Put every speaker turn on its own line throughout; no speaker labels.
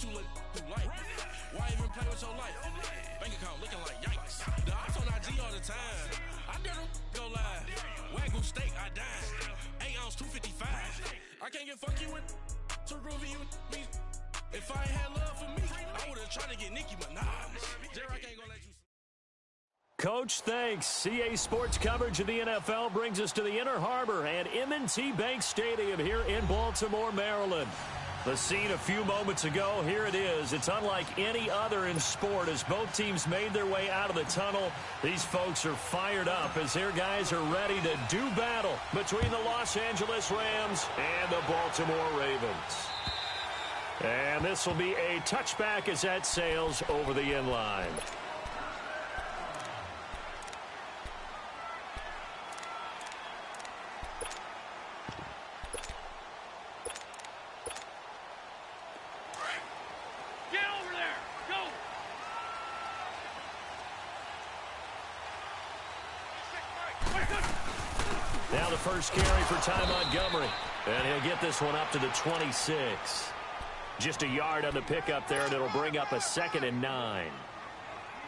you look through life. Why even play with your life? Bank account looking like yikes. The ops on IG all the time. I dare them go live. Wagyu steak, I dine. 8 ounce, 255. I can't get fuck you with too groovy you me. If I ain't had love for me, I would've tried to get Nicki Minaj. J-Rock ain't gonna let you.
Coach, thanks. CA Sports coverage of the NFL brings us to the Inner Harbor and M&T Bank Stadium here in Baltimore, Maryland. The scene a few moments ago, here it is. It's unlike any other in sport as both teams made their way out of the tunnel. These folks are fired up as their guys are ready to do battle between the Los Angeles Rams and the Baltimore Ravens. And this will be a touchback as that sails over the end line. Now the first carry for Ty Montgomery. And he'll get this one up to the 26. Just a yard on the pickup there, and it'll bring up a 2nd and 9.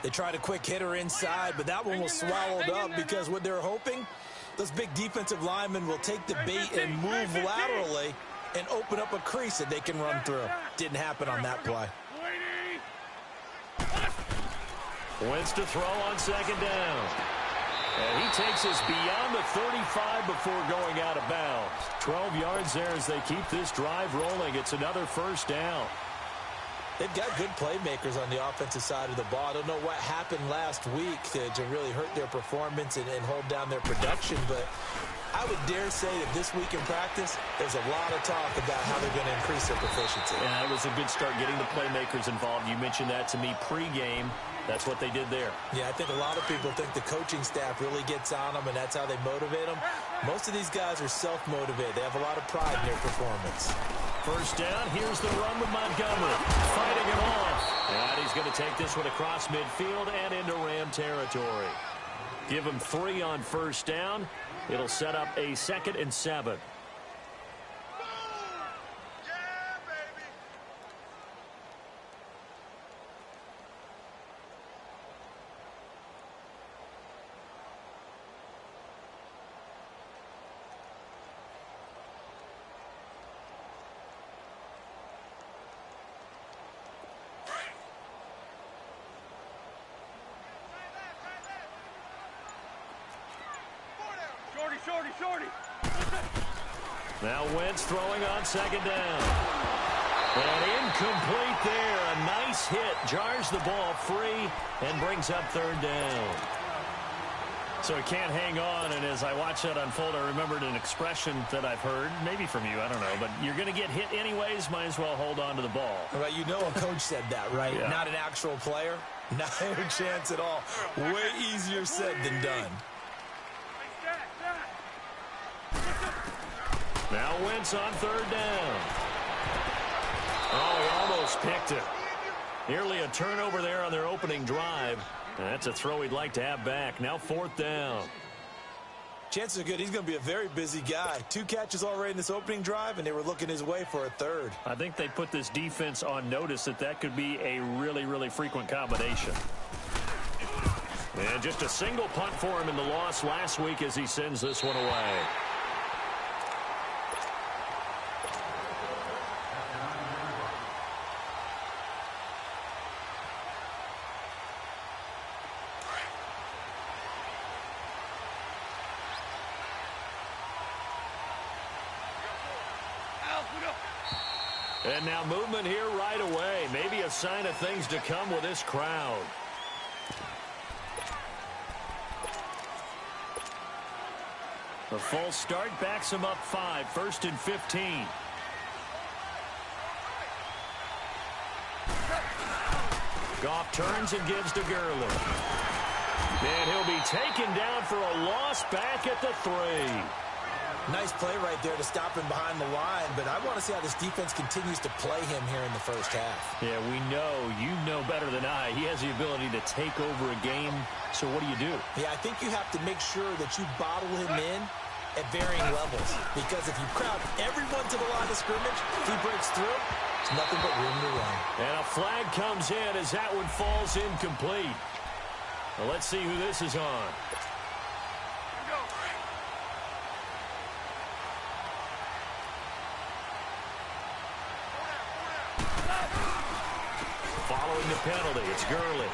They tried a quick hitter inside, but that one was swallowed up because what they're hoping, those big defensive linemen will take the bait and move laterally and open up a crease that they can run through. Didn't happen on that play.
Wentz to throw on 2nd down. And he takes us beyond the 35 before going out of bounds. 12 yards there as they keep this drive rolling. It's another first down.
They've got good playmakers on the offensive side of the ball. I don't know what happened last week to really hurt their performance and hold down their production, but I would dare say that this week in practice, there's a lot of talk about how they're going to increase their proficiency.
Yeah, it was a good start getting the playmakers involved. You mentioned that to me pregame. That's what they did there.
Yeah, I think a lot of people think the coaching staff really gets on them, and that's how they motivate them. Most of these guys are self-motivated. They have a lot of pride in their performance.
First down, here's the run with Montgomery. Fighting him off. And he's going to take this one across midfield and into Ram territory. Give him 3 on first down. It'll set up a 2nd and 7.
Shorty.
Now Wentz throwing on 2nd down. And incomplete there. A nice hit. Jars the ball free and brings up 3rd down. So he can't hang on, and as I watch that unfold, I remembered an expression that I've heard, maybe from you, I don't know, but you're going to get hit anyways, might as well hold on to the ball.
Right, you know a coach said that, right?
Yeah.
Not an actual player. Not a chance at all. Way easier said than done.
Now Wentz on 3rd down. Oh, he almost picked it. Nearly a turnover there on their opening drive. And that's a throw he'd like to have back. Now 4th down.
Chances are good. He's going to be a very busy guy. 2 catches already in this opening drive, and they were looking his way for a 3rd.
I think they put this defense on notice that could be a really, really frequent combination. And just a single punt for him in the loss last week as he sends this one away. And now movement here right away. Maybe a sign of things to come with this crowd. A false start backs him up 5. 1st and 15. Goff turns and gives to Gurley. And he'll be taken down for a loss back at the 3.
Nice play right there to stop him behind the line, but I want to see how this defense continues to play him here in the first half.
Yeah, we know. You know better than I. He has the ability to take over a game, so what do you do?
Yeah, I think you have to make sure that you bottle him in at varying levels, because if you crowd everyone to the line of scrimmage, if he breaks through, There's nothing but room to run.
And a flag comes in as that one falls incomplete. Well, let's see who this is on. Following the penalty, it's Gurley.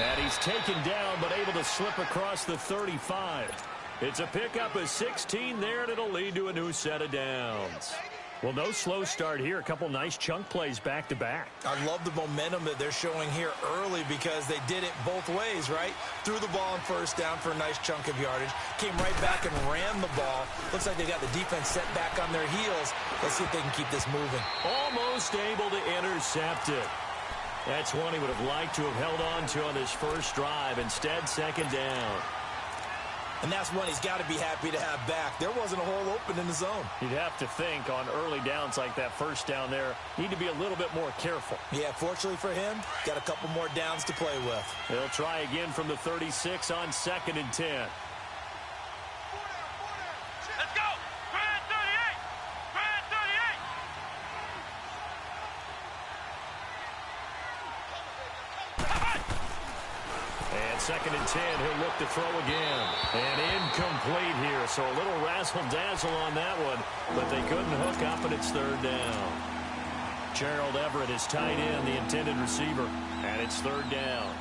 And he's taken down, but able to slip across the 35. It's a pickup of 16 there, and it'll lead to a new set of downs. Well, no slow start here. A couple nice chunk plays back-to-back.
I love the momentum that they're showing here early because they did it both ways, right? Threw the ball on first down for a nice chunk of yardage. Came right back and ran the ball. Looks like they got the defense set back on their heels. Let's see if they can keep this moving.
Almost able to intercept it. That's one he would have liked to have held on to on his first drive. Instead, second down.
And that's one he's got to be happy to have back. There wasn't a hole open in the zone.
You'd have to think on early downs like that first down there, need to be a little bit more careful.
Yeah, fortunately for him, got a couple more downs to play with.
They'll try again from the 36 on 2nd and 10.
Let's go! Grand 38! Grand 38!
And 2nd and 10, he'll look to throw again. And incomplete here, so a little razzle-dazzle on that one, but they couldn't hook up, and it's 3rd down. Gerald Everett is tight end, the intended receiver, and it's 3rd down.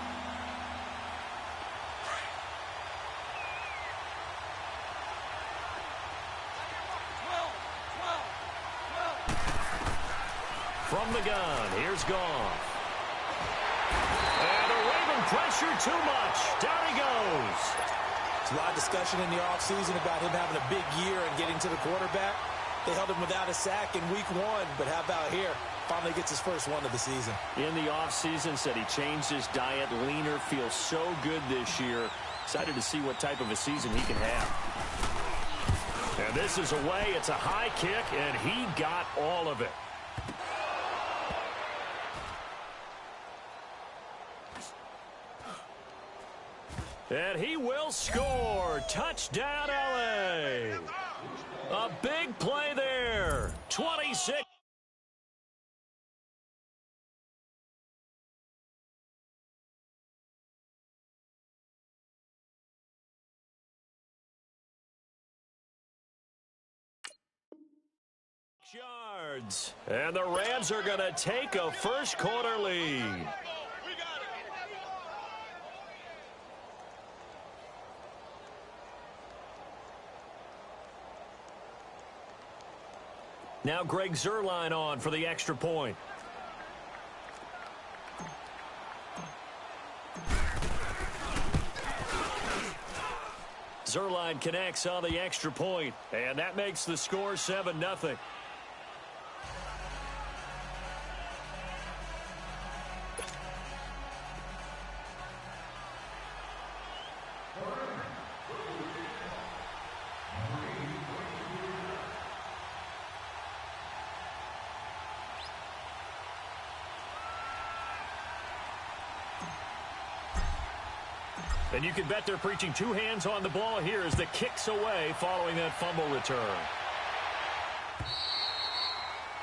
From the gun, here's Goff. And the Raven pressure too much. Down he goes.
There's a lot of discussion in the offseason about him having a big year and getting to the quarterback. They held him without a sack in week 1, but how about here? Finally gets his first one of the season.
In the offseason, said he changed his diet, leaner, feels so good this year. Excited to see what type of a season he can have. And this is away. It's a high kick, and he got all of it. And he will score. Touchdown, LA. A big play there. 26. Yards. And the Rams are going to take a first quarter lead. Now Greg Zuerlein on for the extra point. Zuerlein connects on the extra point, and that makes the score 7-0. And you can bet they're preaching two hands on the ball here as the kick's away following that fumble return.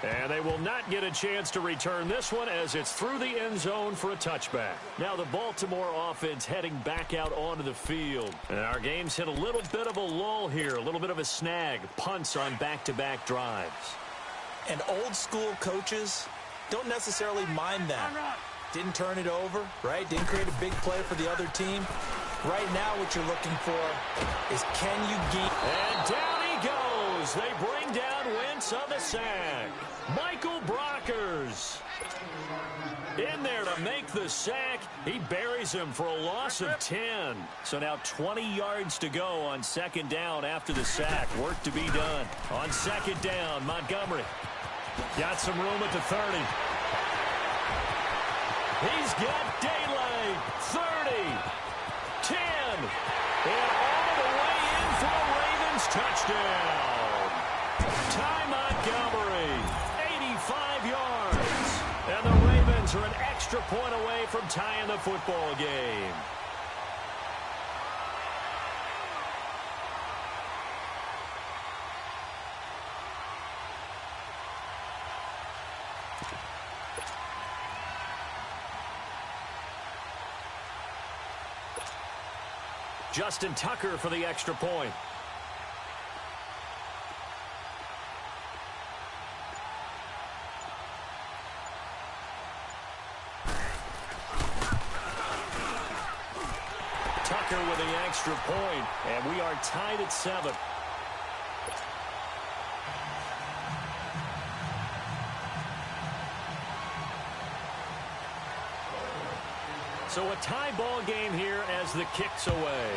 And they will not get a chance to return this one as it's through the end zone for a touchback. Now the Baltimore offense heading back out onto the field. And our game's hit a little bit of a lull here, a little bit of a snag. Punts on back-to-back drives.
And old school coaches don't necessarily mind that. Didn't turn it over, right? Didn't create a big play for the other team. Right now what you're looking for is can you get...
And down he goes. They bring down Wentz on the sack. Michael Brockers in there to make the sack. He buries him for a loss of 10. So now 20 yards to go on second down after the sack. Work to be done. On second down, Montgomery got some room at the 30. He's got daylight. 30, 10, and all the way in for a Ravens touchdown. Ty Montgomery, 85 yards. And the Ravens are an extra point away from tying the football game. Justin Tucker for the extra point. Tucker with the extra point, and we are tied at 7. So a tie ball game here as the kick's away.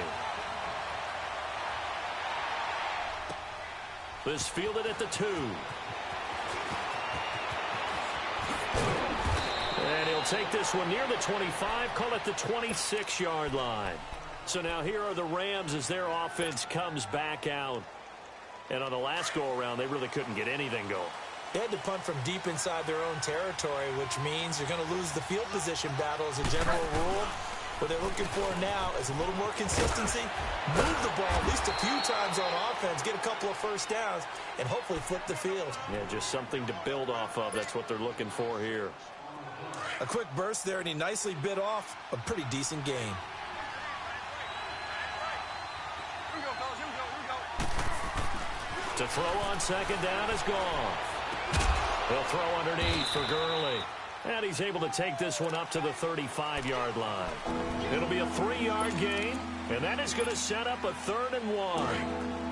This fielded at the 2. And he'll take this one near the 25, call it the 26-yard line. So now here are the Rams as their offense comes back out. And on the last go-around, they really couldn't get anything going.
They had to punt from deep inside their own territory, which means you're going to lose the field position battle as a general rule. What they're looking for now is a little more consistency, move the ball at least a few times on offense, get a couple of first downs, and hopefully flip the field.
Yeah, just something to build off of. That's what they're looking for here.
A quick burst there, and he nicely bit off a pretty decent gain.
To throw on second down is gone. He'll throw underneath for Gurley. And he's able to take this one up to the 35-yard line. It'll be a 3-yard gain, and that is going to set up a 3rd and 1.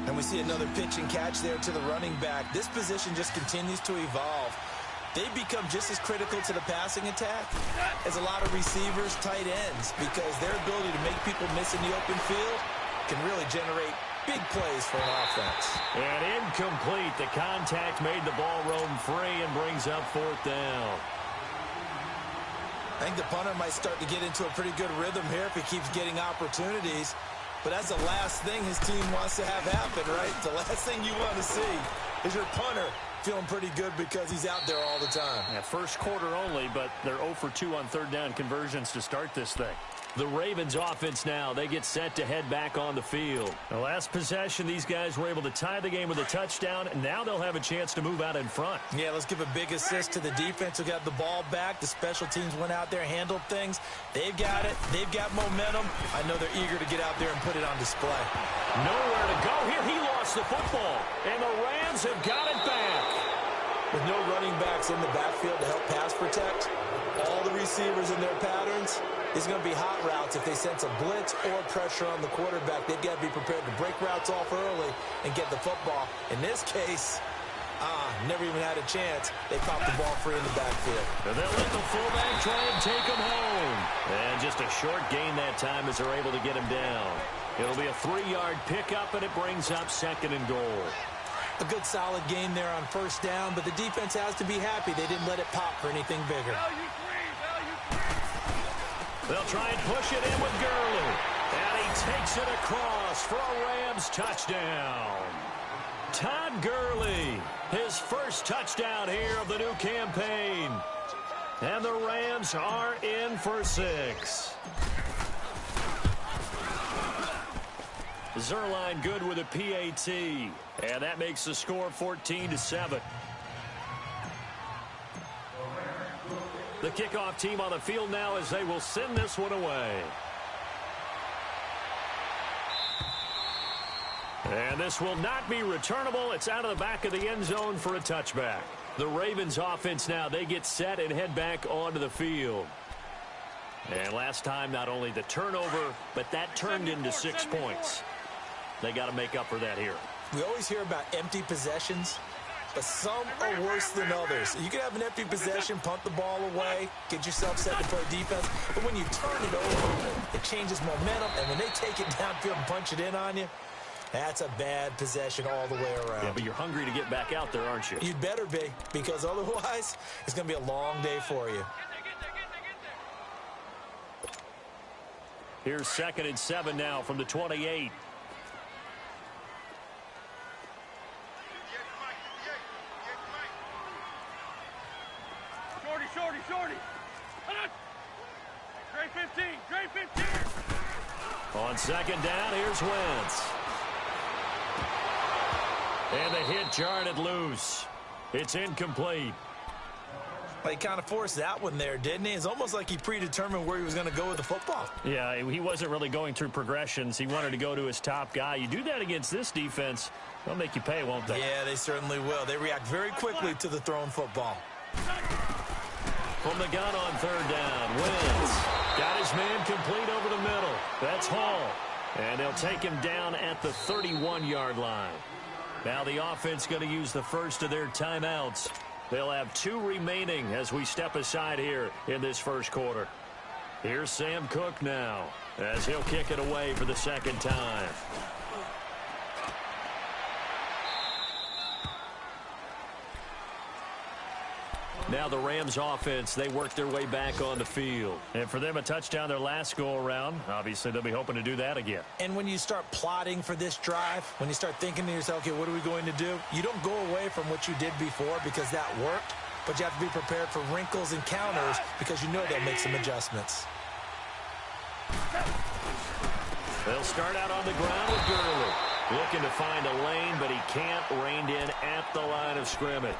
And we see another pitch and catch there to the running back. This position just continues to evolve. They become just as critical to the passing attack as a lot of receivers, tight ends, because their ability to make people miss in the open field can really generate big plays for an offense.
And incomplete. The contact made the ball roam free and brings up 4th down.
I think the punter might start to get into a pretty good rhythm here if he keeps getting opportunities. But that's the last thing his team wants to have happen, right? The last thing you want to see is your punter feeling pretty good because he's out there all the time.
Yeah, first quarter only, but they're 0 for 2 on 3rd down conversions to start this thing. The Ravens offense now, they get set to head back on the field. The last possession, these guys were able to tie the game with a touchdown, and now they'll have a chance to move out in front.
Yeah, let's give a big assist to the defense who got the ball back. The special teams went out there, handled things. They've got it. They've got momentum. I know they're eager to get out there and put it on display.
Nowhere to go here. He lost the football, and the Rams have got it back.
With no running backs in the backfield to help pass protect, all the receivers in their patterns, it's going to be hot routes if they sense a blitz or pressure on the quarterback. They've got to be prepared to break routes off early and get the football. In this case, never even had a chance. They popped the ball free in the backfield.
And they'll let the fullback try and take him home. And just a short gain that time as they're able to get him down. It'll be a 3-yard pickup, and it brings up 2nd and goal.
A good solid gain there on 1st down, but the defense has to be happy they didn't let it pop for anything bigger.
They'll try and push it in with Gurley. And he takes it across for a Rams touchdown. Todd Gurley, his first touchdown here of the new campaign. And the Rams are in for 6. Zuerlein good with a PAT. And that makes the score 14-7. The kickoff team on the field now as they will send this one away. And this will not be returnable. It's out of the back of the end zone for a touchback. The Ravens offense now, they get set and head back onto the field. And last time, not only the turnover, but that turned into 6 points. They got to make up for that here.
We always hear about empty possessions, but some are worse than others. You can have an empty possession, punt the ball away, get yourself set to play defense, but when you turn it over, it changes momentum, and when they take it downfield and punch it in on you, that's a bad possession all the way around.
Yeah, but you're hungry to get back out there, aren't you?
You'd better be, because otherwise, it's going to be a long day for you.
Here's 2nd and 7 now from the 28.
Shorty. Great 15.
On 2nd down, here's Wentz. And the hit jarred it loose. It's incomplete.
Well, he kind of forced that one there, didn't he? It's almost like he predetermined where he was going to go with the football.
Yeah, he wasn't really going through progressions. He wanted to go to his top guy. You do that against this defense, they'll make you pay, won't they?
Yeah, they certainly will. They react very quickly to the thrown football.
From the gun on third down, Wentz got his man complete over the middle. That's Hall. And they'll take him down at the 31-yard line. Now the offense going to use the first of their timeouts. They'll have 2 remaining as we step aside here in this first quarter. Here's Sam Cook now as he'll kick it away for the second time. Now the Rams offense, they work their way back on the field. And for them, a touchdown their last go-around. Obviously, they'll be hoping to do that again.
And when you start plotting for this drive, when you start thinking to yourself, okay, what are we going to do? You don't go away from what you did before because that worked, but you have to be prepared for wrinkles and counters because you know they'll make some adjustments.
They'll start out on the ground with Gurley. Looking to find a lane, but he can't rein in at the line of scrimmage.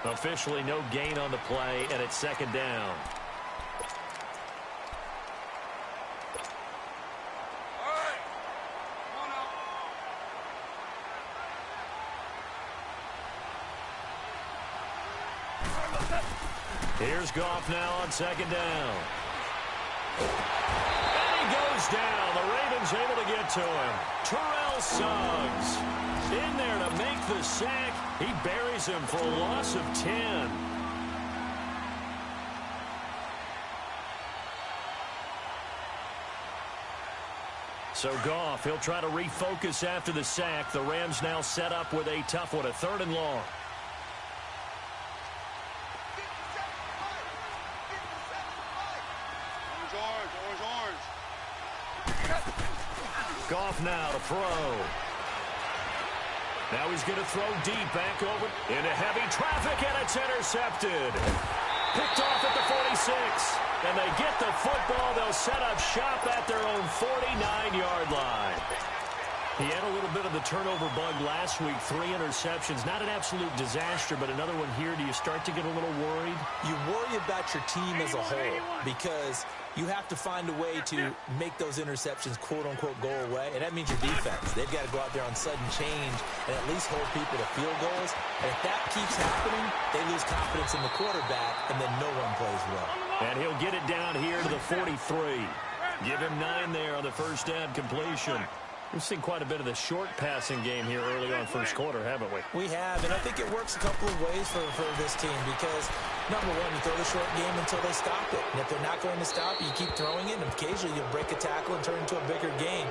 Officially no gain on the play, and it's second down. Here's Goff now on second down. And he goes down. The Ravens able to get to him. Terrell Suggs in there to make the sack. He buries him for a loss of 10. So Goff, he'll try to refocus after the sack. The Rams now set up with a tough one, a 3rd and long. Goff now to throw. Now he's going to throw deep back over into heavy traffic, and it's intercepted. Picked off at the 46. And they get the football. They'll set up shop at their own 49-yard line. He had a little bit of the turnover bug last week. 3 interceptions. Not an absolute disaster, but another one here. Do you start to get a little worried?
You worry about your team as a whole because you have to find a way to make those interceptions, quote-unquote, go away. And that means your defense. They've got to go out there on sudden change and at least hold people to field goals. And if that keeps happening, they lose confidence in the quarterback, and then no one plays well.
And he'll get it down here to the 43. Give him 9 there on the first down completion. We've seen quite a bit of the short passing game here early on first quarter, haven't we?
We have, and I think it works a couple of ways for this team because, number one, you throw the short game until they stop it. And if they're not going to stop it, you keep throwing it, and occasionally you'll break a tackle and turn it into a bigger game.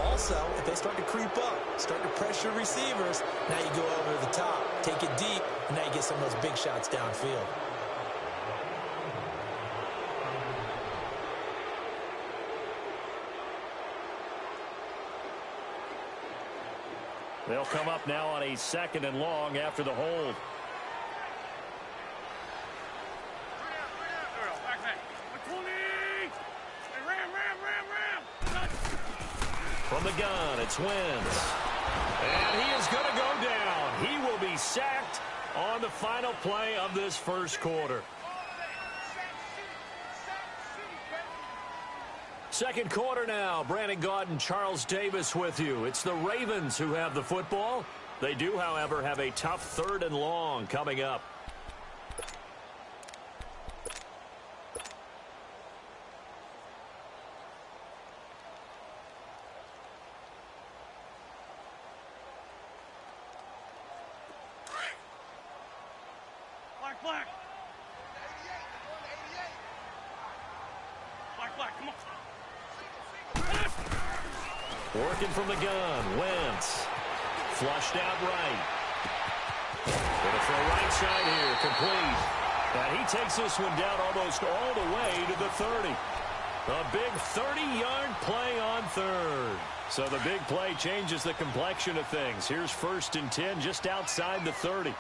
Also, if they start to creep up, start to pressure receivers, now you go over the top, take it deep, and now you get some of those big shots downfield.
They'll come up now on a 2nd and long after the hold. From the gun, it's Wentz. And he is going to go down. He will be sacked on the final play of this first quarter. Second quarter now. Brandon Gaudin and Charles Davis with you. It's the Ravens who have the football. They do, however, have a tough 3rd and long coming up.
Black. Come on.
Working from the gun, Wentz. Flushed out right. Going to throw right side here, complete. And he takes this one down almost all the way to the 30. A big 30-yard play on 3rd. So the big play changes the complexion of things. Here's 1st and 10 just outside the 30.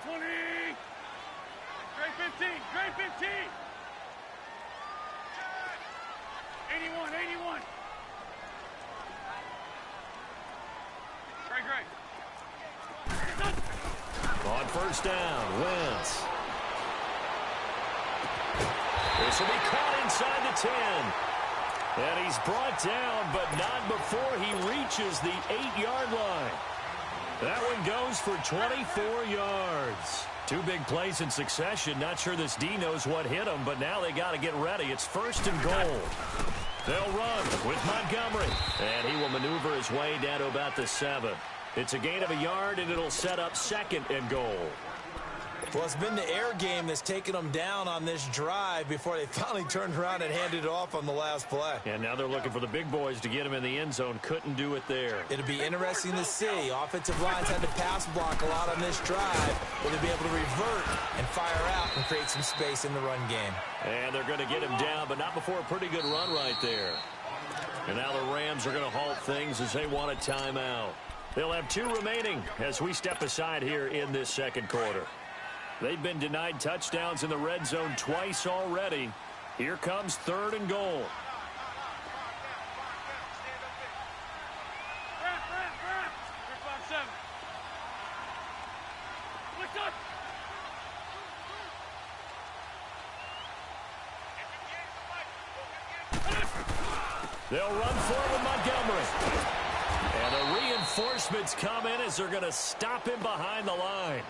120. Great 15. Great 15. 81. Great.
On first down. Wentz. This will be caught inside the 10. And he's brought down, but not before he reaches the 8-yard line. That one goes for 24 yards. Two big plays in succession. Not sure this D knows what hit him, but now they got to get ready. It's first and goal. They'll run with Montgomery, and he will maneuver his way down to about the 7. It's a gain of a yard, and it'll set up second and goal.
Well, it's been the air game that's taken them down on this drive before they finally turned around and handed it off on the last play.
And now they're looking for the big boys to get him in the end zone. Couldn't do it there.
It'll be interesting to see. Offensive lines had to pass block a lot on this drive. Will they be able to revert and fire out and create some space in the run game?
And they're going to get him down, but not before a pretty good run right there. And now the Rams are going to halt things as they want a timeout. They'll have 2 remaining as we step aside here in this second quarter. They've been denied touchdowns in the red zone twice already. Here comes third and goal. They'll run forward with Montgomery. And the reinforcements come in as they're going to stop him behind the line.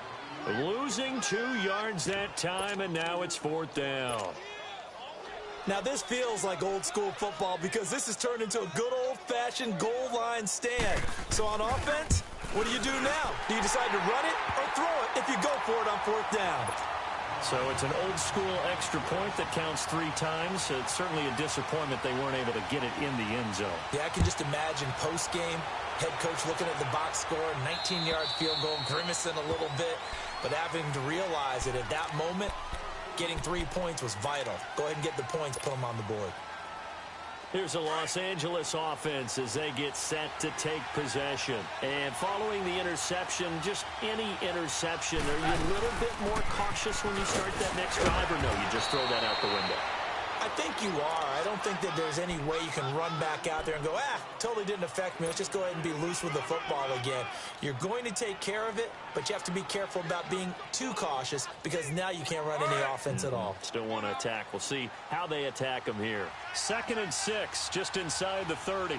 Losing 2 yards that time, and now it's fourth down.
Now this feels like old school football because this has turned into a good old-fashioned goal line stand. So on offense, what do you do now? Do you decide to run it or throw it if you go for it on fourth down?
So it's an old school extra point that counts 3 times. It's certainly a disappointment they weren't able to get it in the end zone.
Yeah, I can just imagine post-game, head coach looking at the box score, 19-yard field goal, grimacing a little bit, but having to realize that at that moment, getting 3 points was vital. Go ahead and get the points, put them on the board.
Here's a Los Angeles offense as they get set to take possession. And following the interception, just any interception, are you a little bit more cautious when you start that next drive, or no, you just throw that out the window?
I think you are. I don't think that there's any way you can run back out there and go, totally didn't affect me. Let's just go ahead and be loose with the football again. You're going to take care of it, but you have to be careful about being too cautious because now you can't run any offense at all.
Still want to attack. We'll see how they attack them here. 2nd and 6, just inside the 30.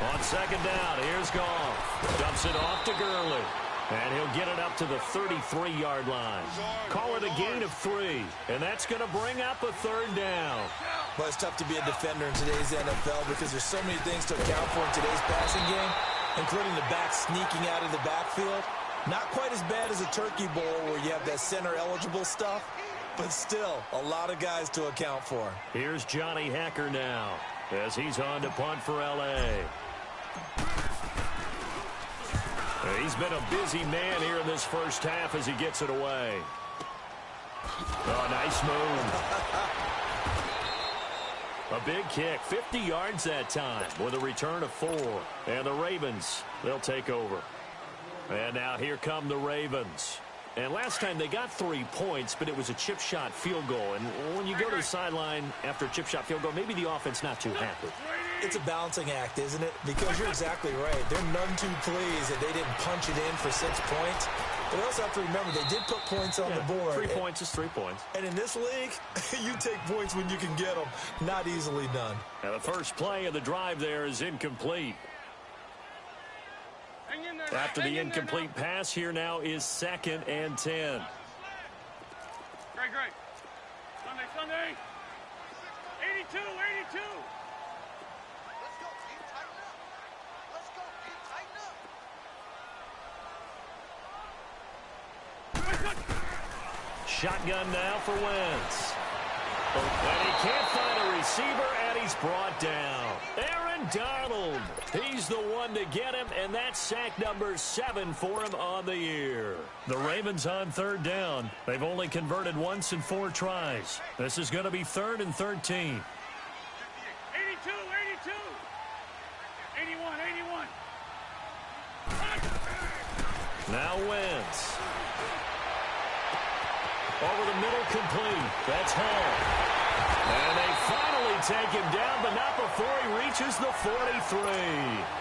On second down, here's Goff. Dumps it off to Gurley. And he'll get it up to the 33-yard line. Call it a gain of 3. And that's going to bring up a third down.
Well, it's tough to be a defender in today's NFL because there's so many things to account for in today's passing game, including the back sneaking out of the backfield. Not quite as bad as a turkey bowl where you have that center-eligible stuff, but still a lot of guys to account for.
Here's Johnny Hekker now as he's on to punt for L.A. He's been a busy man here in this first half as he gets it away. Oh, nice move. A big kick, 50 yards that time with a return of 4. And the Ravens, they'll take over. And now here come the Ravens. And last time they got 3 points, but it was a chip shot field goal. And when you go to the sideline after a chip shot field goal, maybe the offense not too happy.
It's a balancing act, isn't it? Because you're exactly right. They're none too pleased that they didn't punch it in for 6 points. But they also have to remember they did put points on the board.
3 points is 3 points.
And in this league, you take points when you can get them. Not easily done.
And the first play of the drive there is incomplete. After the incomplete pass, here now is 2nd and 10.
Great. Sunday. 82. Let's go, team. Tighten up.
Shotgun now for Wentz. And he can't find a receiver, and he's brought down. Aaron Donald. He's the one to get him, and that's sack number 7 for him on the year. The Ravens on third down. They've only converted once in 4 tries. This is going to be 3rd and 13.
82. 81.
Now Wentz. Over the middle, complete. That's Hall. And they finally take him down, but not before he reaches the 43.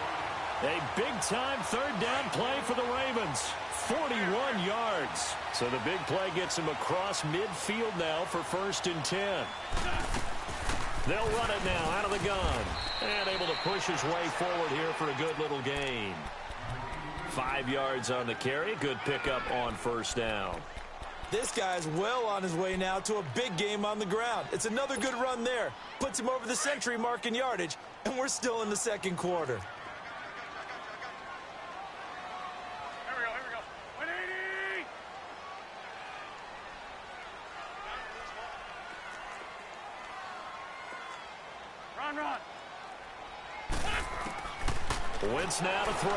A big-time third down play for the Ravens. 41 yards. So the big play gets him across midfield now for 1st and 10. They'll run it now out of the gun. And able to push his way forward here for a good little gain. 5 yards on the carry. Good pickup on 1st down.
This guy's well on his way now to a big game on the ground. It's another good run there. Puts him over the century mark in yardage, and we're still in the 2nd quarter.
Here we go. 180! Run.
Wentz now to throw.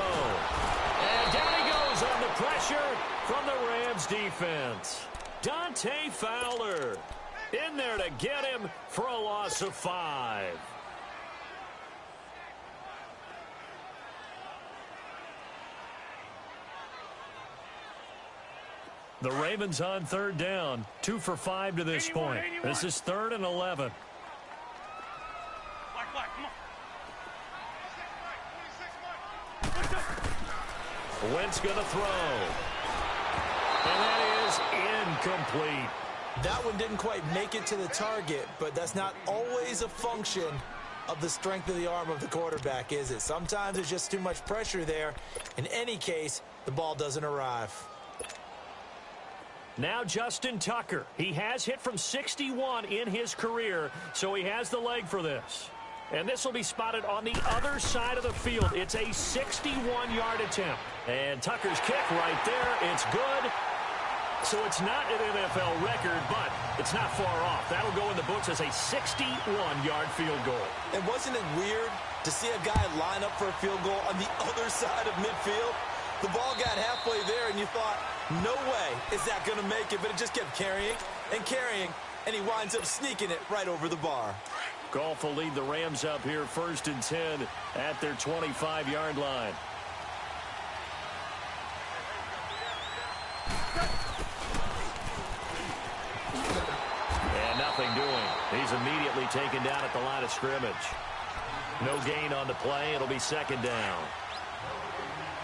And down he goes on the pressure from the Rams defense. Dante Fowler in there to get him for a loss of 5. The Ravens on 3rd down. 2 for 5 to this
81,
point.
81.
This is 3rd and 11.
Black, come on.
Wentz going to throw. And that is incomplete.
That one didn't quite make it to the target, but that's not always a function of the strength of the arm of the quarterback, is it? Sometimes there's just too much pressure there. In any case, the ball doesn't arrive.
Now Justin Tucker. He has hit from 61 in his career, so he has the leg for this. And this will be spotted on the other side of the field. It's a 61-yard attempt. And Tucker's kick right there. It's good. So it's not an NFL record, but it's not far off. That'll go in the books as a 61-yard field goal.
And wasn't it weird to see a guy line up for a field goal on the other side of midfield? The ball got halfway there, and you thought, no way is that going to make it. But it just kept carrying, and he winds up sneaking it right over the bar.
Goff will lead the Rams up here 1st and 10 at their 25-yard line. And nothing doing. He's immediately taken down at the line of scrimmage. No gain on the play. It'll be 2nd down.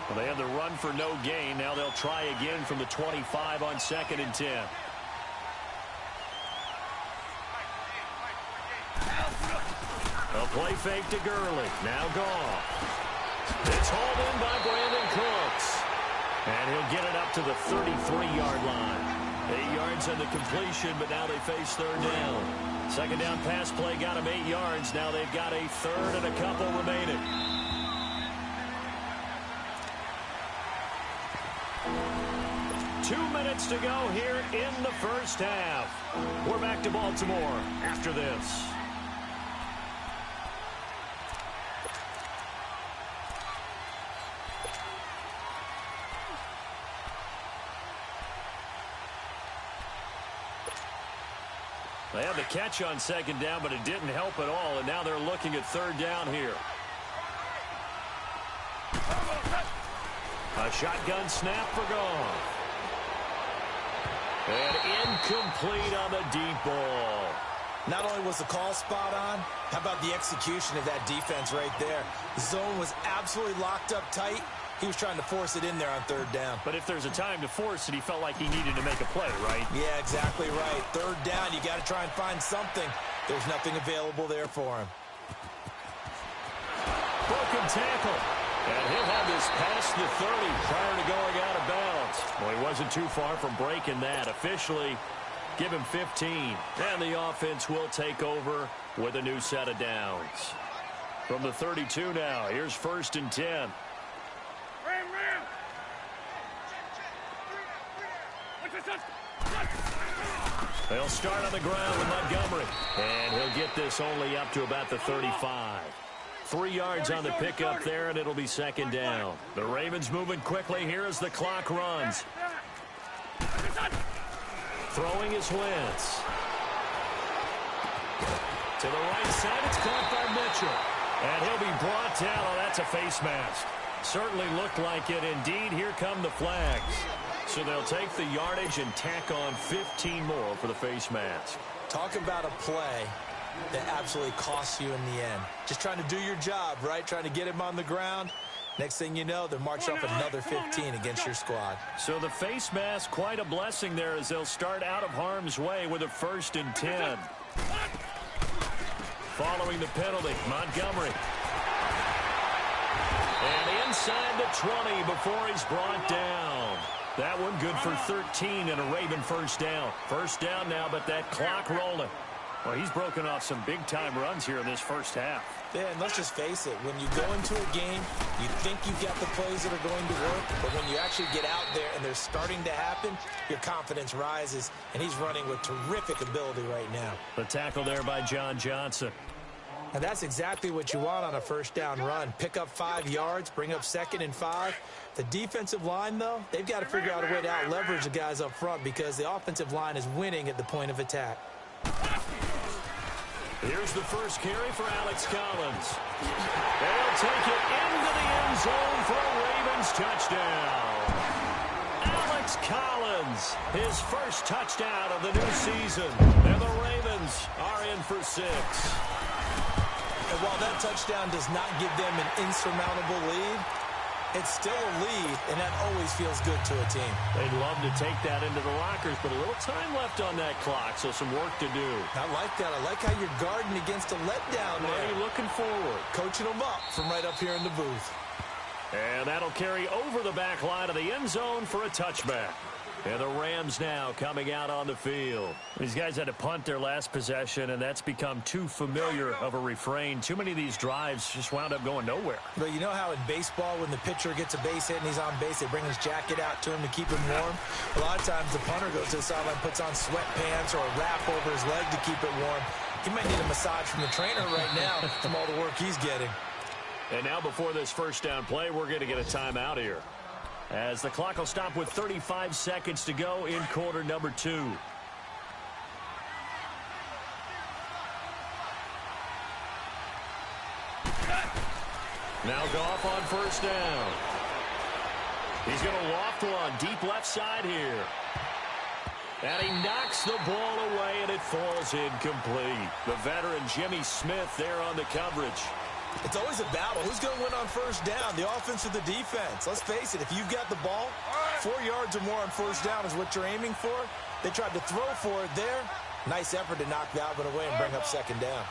Well, they had the run for no gain. Now they'll try again from the 25 on 2nd and 10. A play fake to Gurley. Now Goff. It's hauled in by Brandon Cooks. And he'll get it up to the 33-yard line. 8 yards on the completion, but now they face 3rd down. 2nd down pass play got him 8 yards. Now they've got a 3rd and a couple remaining. Two minutes to go here in the 1st half. We're back to Baltimore after this. They had the catch on 2nd down, but it didn't help at all, and now they're looking at 3rd down here. A shotgun snap for Goff. And incomplete on the deep ball.
Not only was the call spot on, how about the execution of that defense right there? The zone was absolutely locked up tight. He was trying to force it in there on 3rd down.
But if there's a time to force it, he felt like he needed to make a play, right?
Yeah, exactly right. 3rd down, you got to try and find something. There's nothing available there for him.
Broken tackle. And he'll have this past the 30 prior to going out of bounds. Well, he wasn't too far from breaking that. Officially, give him 15. And the offense will take over with a new set of downs. From the 32 now, here's 1st and 10.
Ram!
They'll start on the ground with Montgomery. And he'll get this only up to about the 35. 3 yards on the pickup there, and it'll be 2nd down. The Ravens moving quickly here as the clock runs. Throwing is Wentz. To the right side, it's caught by Mitchell. And he'll be brought down. Oh, that's a face mask. Certainly looked like it. Indeed, here come the flags. So they'll take the yardage and tack on 15 more for the face mask.
Talk about a play that absolutely costs you in the end. Just trying to do your job, right? Trying to get him on the ground. Next thing you know, they're marching off another 15 against your squad.
So the face mask, quite a blessing there as they'll start out of harm's way with a 1st and 10. Following the penalty, Montgomery. And inside the 20 before he's brought down. That one good for 13 and a Raven first down. First down now, but that clock rolling. Well, he's broken off some big-time runs here in this first half.
Yeah, and let's just face it. When you go into a game, you think you've got the plays that are going to work, but when you actually get out there and they're starting to happen, your confidence rises, and he's running with terrific ability right now.
The tackle there by John Johnson.
And that's exactly what you want on a first down run. Pick up 5 yards, bring up 2nd and 5. The defensive line, though, they've got to figure out a way to out-leverage the guys up front because the offensive line is winning at the point of attack.
Here's the first carry for Alex Collins. They'll take it into the end zone for a Ravens touchdown. Alex Collins, his first touchdown of the new season. And the Ravens are in for 6.
And while that touchdown does not give them an insurmountable lead, it's still a lead, and that always feels good to a team.
They'd love to take that into the lockers, but a little time left on that clock, so some work to do.
I like that. I like how you're guarding against a letdown there.
Already looking forward.
Coaching them up from right up here in the booth.
And that'll carry over the back line of the end zone for a touchback. And the Rams now coming out on the field. These guys had to punt their last possession, and that's become too familiar of a refrain. Too many of these drives just wound up going nowhere.
But you know how in baseball, when the pitcher gets a base hit and he's on base, they bring his jacket out to him to keep him warm? A lot of times the punter goes to the sideline, puts on sweatpants or a wrap over his leg to keep it warm. He might need a massage from the trainer right now from all the work he's getting.
And now before this first down play, we're going to get a timeout here, as the clock will stop with 35 seconds to go in quarter number 2. Now Goff on first down. He's going to loft one deep left side here. And he knocks the ball away, and it falls incomplete. The veteran Jimmy Smith there on the coverage.
It's always a battle. Who's going to win on first down, the offense or the defense? Let's face it, if you've got the ball, 4 yards or more on first down is what you're aiming for. They tried to throw for it there. Nice effort to knock that one away and bring up second down.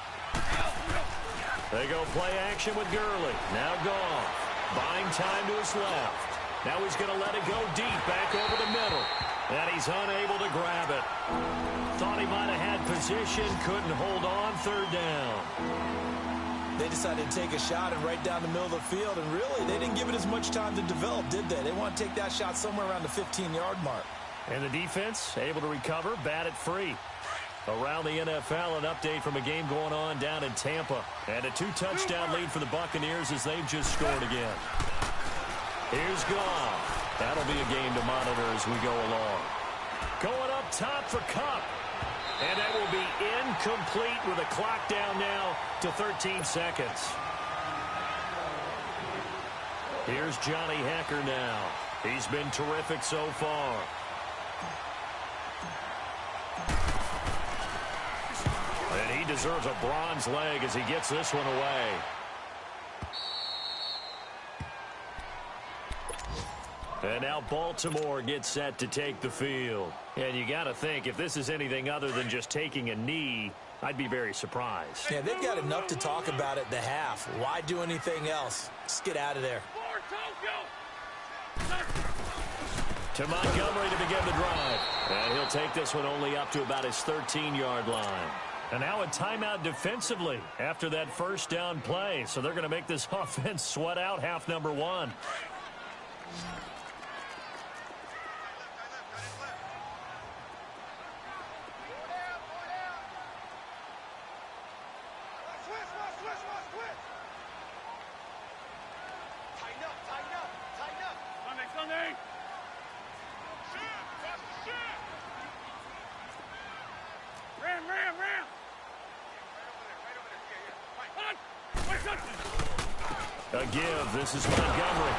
They go play action with Gurley. Now Goff, buying time to his left. Now he's going to let it go deep back over the middle. And he's unable to grab it. Thought he might have had position, couldn't hold on, third down.
They decided to take a shot and right down the middle of the field, and really, they didn't give it as much time to develop, did they? They want to take that shot somewhere around the 15-yard mark.
And the defense able to recover, bat it free. Around the NFL, an update from a game going on down in Tampa. And a 2-touchdown lead for the Buccaneers as they've just scored again. Here's Goff. That'll be a game to monitor as we go along. Going up top for Kupp. And that will be incomplete with the clock down now to 13 seconds. Here's Johnny Hekker now. He's been terrific so far. And he deserves a bronze leg as he gets this one away. And now Baltimore gets set to take the field. And you got to think, if this is anything other than just taking a knee, I'd be very surprised.
Yeah, they've got enough to talk about at the half. Why do anything else? Just get out of there.
To Montgomery to begin the drive. And he'll take this one only up to about his 13-yard line. And now a timeout defensively after that first down play. So they're going to make this offense sweat out half number 1. A give. This is Montgomery.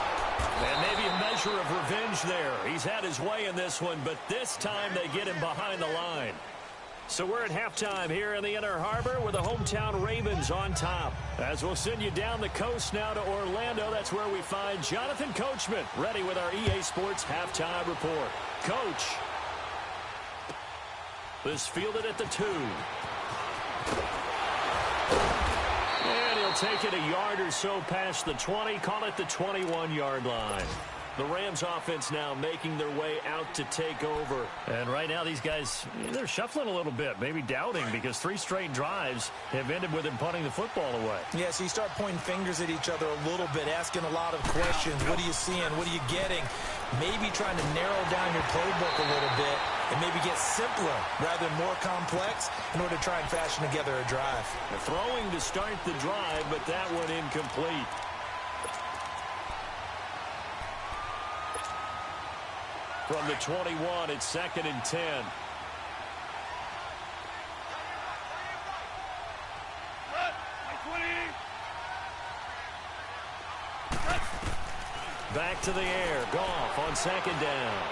And maybe a measure of revenge there. He's had his way in this one, but this time they get him behind the line. So we're at halftime here in the Inner Harbor with the hometown Ravens on top. As we'll send you down the coast now to Orlando, that's where we find Jonathan Coachman ready with our EA Sports halftime report. Coach. This fielded at the 2. And he'll take it a yard or so past the 20, call it the 21-yard line. The Rams offense now making their way out to take over. And right now these guys, they're shuffling a little bit, maybe doubting, because 3 straight drives have ended with him punting the football away.
Yeah, so you start pointing fingers at each other a little bit, asking a lot of questions. What are you seeing? What are you getting? Maybe trying to narrow down your playbook a little bit and maybe get simpler rather than more complex in order to try and fashion together a drive.
They're throwing to start the drive, but that one incomplete. From the 21, it's 2nd and 10. Back to the air. Goff on 2nd down.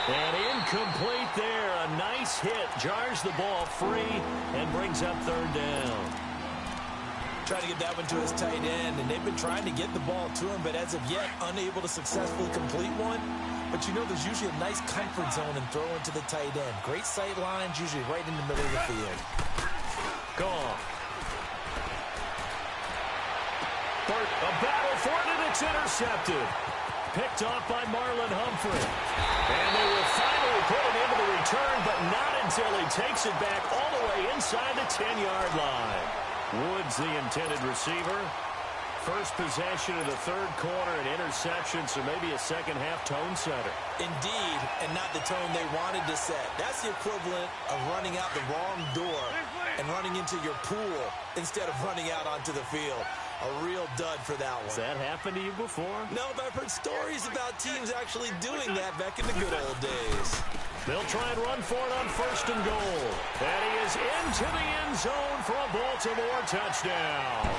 And incomplete there. A nice hit. Jars the ball free and brings up 3rd down.
Trying to get that one to his tight end, and they've been trying to get the ball to him, but as of yet, unable to successfully complete one. But you know there's usually a nice comfort zone in throwing to the tight end. Great sight lines, usually right in the middle of the field.
Goff. A battle for it, and it's intercepted. Picked off by Marlon Humphrey. And they will finally put him into the return, but not until he takes it back all the way inside the 10-yard line. Woods, the intended receiver. First possession of the 3rd quarter, an interception, so maybe a second-half tone setter.
Indeed, and not the tone they wanted to set. That's the equivalent of running out the wrong door and running into your pool instead of running out onto the field. A real dud for that one.
Has that happened to you before?
No, but I've heard stories about teams actually doing that back in the good old days.
They'll try and run for it on 1st and goal. And he is into the end zone for a Baltimore touchdown.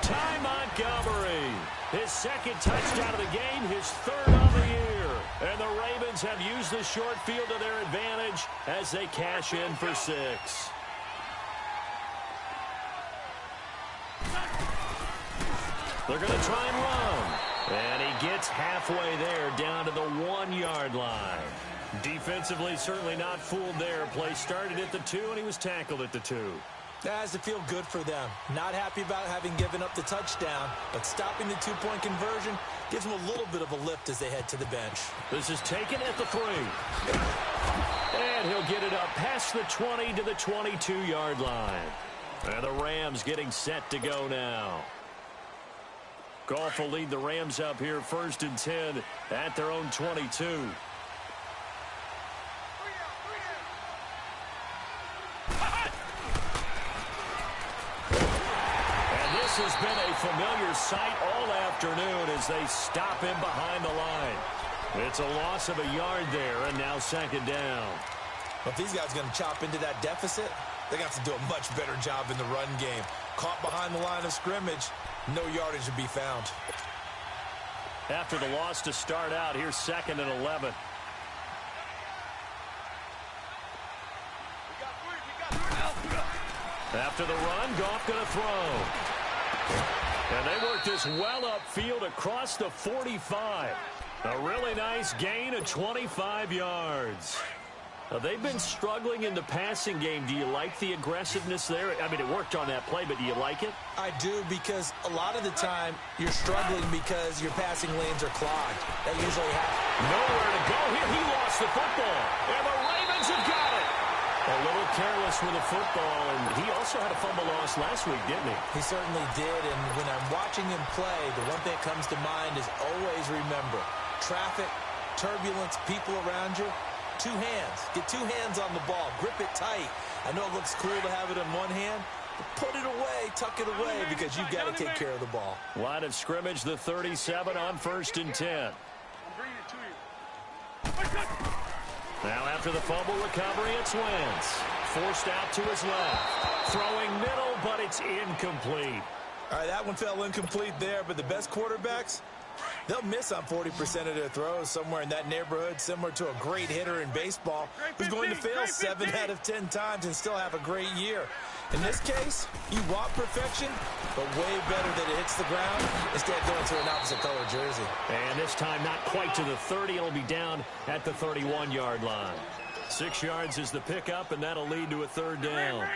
Ty Montgomery, his 2nd touchdown of the game, his 3rd of the year. And the Ravens have used the short field to their advantage as they cash in for 6. They're going to try and run. And he gets halfway there down to the 1-yard line. Defensively, certainly not fooled there. Play started at the 2, and he was tackled at the 2.
That has to feel good for them. Not happy about having given up the touchdown, but stopping the 2-point conversion gives them a little bit of a lift as they head to the bench.
This is taken at the 3. And he'll get it up past the 20 to the 22-yard line. And the Rams getting set to go now. Goff will lead the Rams up here 1st and 10 at their own 22. And this has been a familiar sight all afternoon as they stop him behind the line. It's a loss of a yard there, and now 2nd down.
Well, if these guys are going to chop into that deficit, they're going to have to do a much better job in the run game. Caught behind the line of scrimmage, no yardage to be found.
After the loss to start out, here's 2nd and 11. After the run, Goff going to throw. And they work this well upfield across the 45. A really nice gain of 25 yards. They've been struggling in the passing game. Do you like the aggressiveness there? I mean, it worked on that play, but do you like it?
I do, because a lot of the time you're struggling because your passing lanes are clogged. That usually happens.
Nowhere to go here. He lost the football. And the Ravens have got it. A little careless with the football, and he also had a fumble loss last week, didn't he?
He certainly did, and when I'm watching him play, the one thing that comes to mind is always remember, traffic, turbulence, people around you, 2 hands. Get 2 hands on the ball. Grip it tight. I know it looks cool to have it in one hand, but put it away, tuck it away, because you've got to take care of the ball.
Line of scrimmage, the 37 on 1st and 10.
I'm bringing it to you.
Now after the fumble recovery, it's Wentz. Forced out to his left. Throwing middle, but it's incomplete.
All right, that one fell incomplete there, but the best quarterbacks, They'll miss on 40% of their throws, somewhere in that neighborhood, similar to a great hitter in baseball who's going to fail 7 out of 10 times and still have a great year. In this case, you want perfection, but way better that it hits the ground instead of going to an opposite color jersey.
And this time not quite to the 30. It'll be down at the 31-yard line. 6 yards is the pickup, and that'll lead to a third down.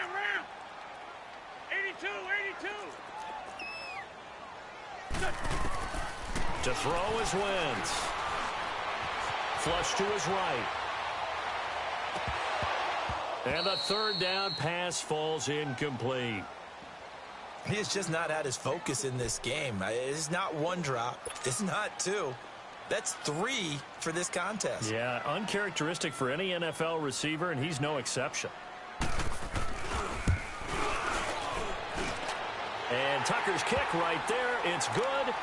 82, 82.
To throw is Wentz. Flush to his right. And the third down pass falls incomplete.
He has just not had his focus in this game. It's not one drop. It's not two. That's 3 for this contest.
Yeah, uncharacteristic for any NFL receiver, and he's no exception. And Tucker's kick right there. It's good.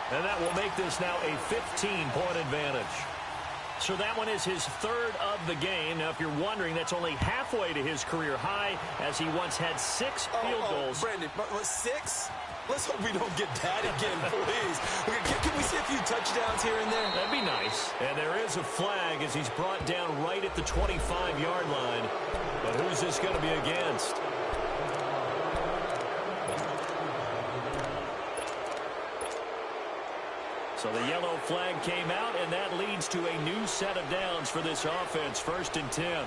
And that will make this now a 15-point advantage. So that one is his third of the game. Now, if you're wondering, that's only halfway to his career high, as he once had 6 field goals.
Brandon, 6? Let's hope we don't get that again, please. Can we see a few touchdowns here and there?
That'd be nice. And there is a flag as he's brought down right at the 25-yard line. But who's this going to be against? So the yellow flag came out, and that leads to a new set of downs for this offense. 1st and 10.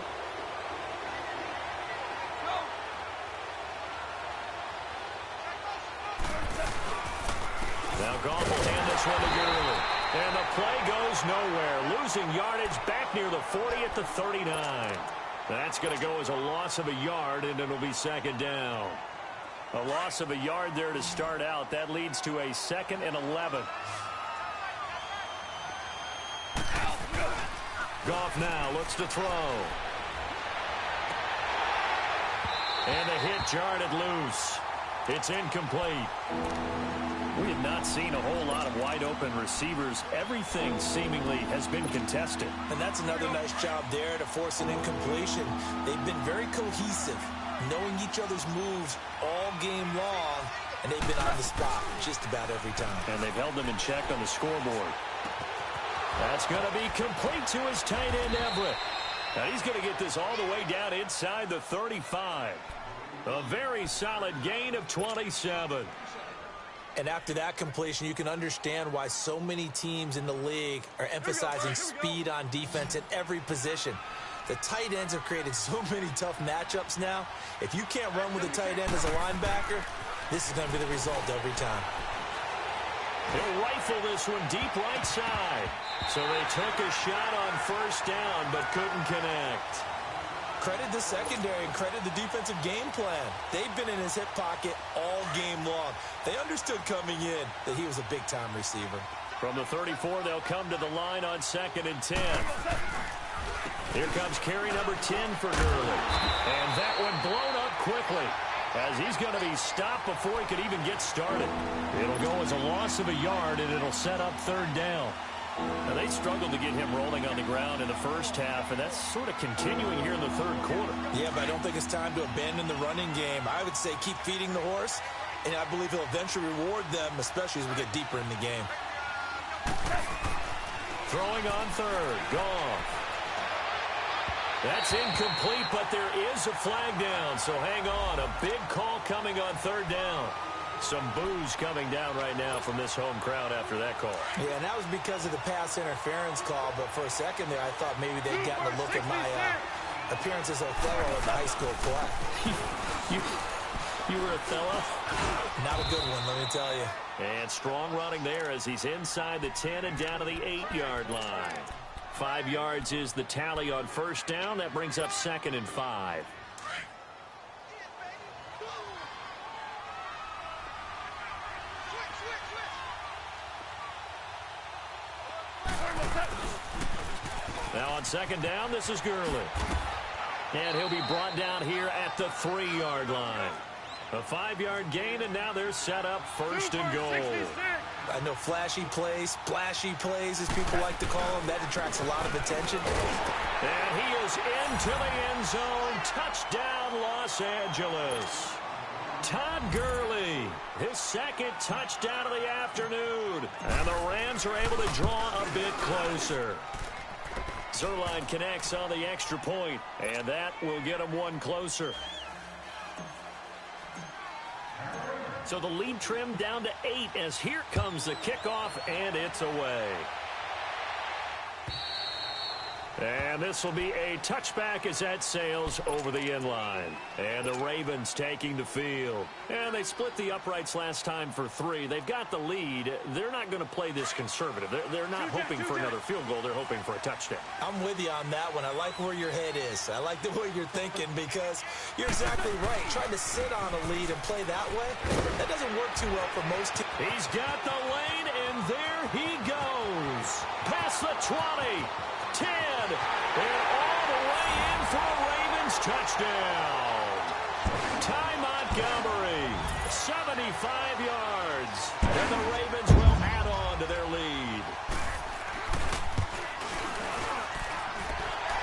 Now Goff will hand this one to Gurley. And the play goes nowhere. Losing yardage back near the 40 at the 39. That's going to go as a loss of a yard, and it'll be 2nd down. A loss of a yard there to start out. That leads to a 2nd and 11. Goff now looks to throw. And the hit jarred loose. It's incomplete. We have not seen a whole lot of wide-open receivers. Everything seemingly has been contested.
And that's another nice job there to force an incompletion. They've been very cohesive, knowing each other's moves all game long, and they've been on the spot just about every time.
And they've held them in check on the scoreboard. That's going to be complete to his tight end, Everett. Now he's going to get this all the way down inside the 35. A very solid gain of 27.
And after that completion, you can understand why so many teams in the league are emphasizing speed on defense at every position. The tight ends have created so many tough matchups now. If you can't run with a tight end as a linebacker, this is going to be the result every time.
He'll rifle this one deep right side. So they took a shot on 1st down, but couldn't connect.
Credit the secondary and credit the defensive game plan. They've been in his hip pocket all game long. They understood coming in that he was a big-time receiver.
From the 34, they'll come to the line on 2nd and 10. Here comes carry number 10 for Gurley. And that one blown up quickly, as he's going to be stopped before he could even get started. It'll go as a loss of a yard, and it'll set up 3rd down. Now, they struggled to get him rolling on the ground in the first half, and that's sort of continuing here in the 3rd quarter.
Yeah, but I don't think it's time to abandon the running game. I would say keep feeding the horse, and I believe he'll eventually reward them, especially as we get deeper in the game.
Throwing on 3rd, Goff. That's incomplete, but there is a flag down, so hang on. A big call coming on 3rd down. Some boos coming down right now from this home crowd after that call.
Yeah, and that was because of the pass interference call, but for a second there I thought maybe they'd gotten a look at my appearance as Othello in the high school play.
You were Othello?
Not a good one, let me tell you.
And strong running there as he's inside the 10 and down to the 8-yard line. 5 yards is the tally on 1st down. That brings up 2nd and 5. Now on 2nd down, this is Gurley. And he'll be brought down here at the 3-yard line. A 5-yard gain, and now they're set up 1st and goal.
I know flashy plays, splashy plays, as people like to call them. That attracts a lot of attention.
And he is into the end zone. Touchdown, Los Angeles. Todd Gurley, his second touchdown of the afternoon. And the Rams are able to draw a bit closer. Zuerlein connects on the extra point, and that will get him one closer. So the lead trimmed down to 8 as here comes the kickoff, and it's away. And this will be a touchback as that sails over the end line. And the Ravens taking the field. And they split the uprights last time for 3. They've got the lead. They're not going to play this conservative. They're not hoping for another field goal. They're hoping for a touchdown.
I'm with you on that one. I like where your head is. I like the way you're thinking because you're exactly right. Trying to sit on a lead and play that way, that doesn't work too well for most teams.
He's got the lane, and there he goes. Past the 20. 10, and all the way in for a Ravens touchdown. Ty Montgomery, 75 yards, and the Ravens will add on to their lead.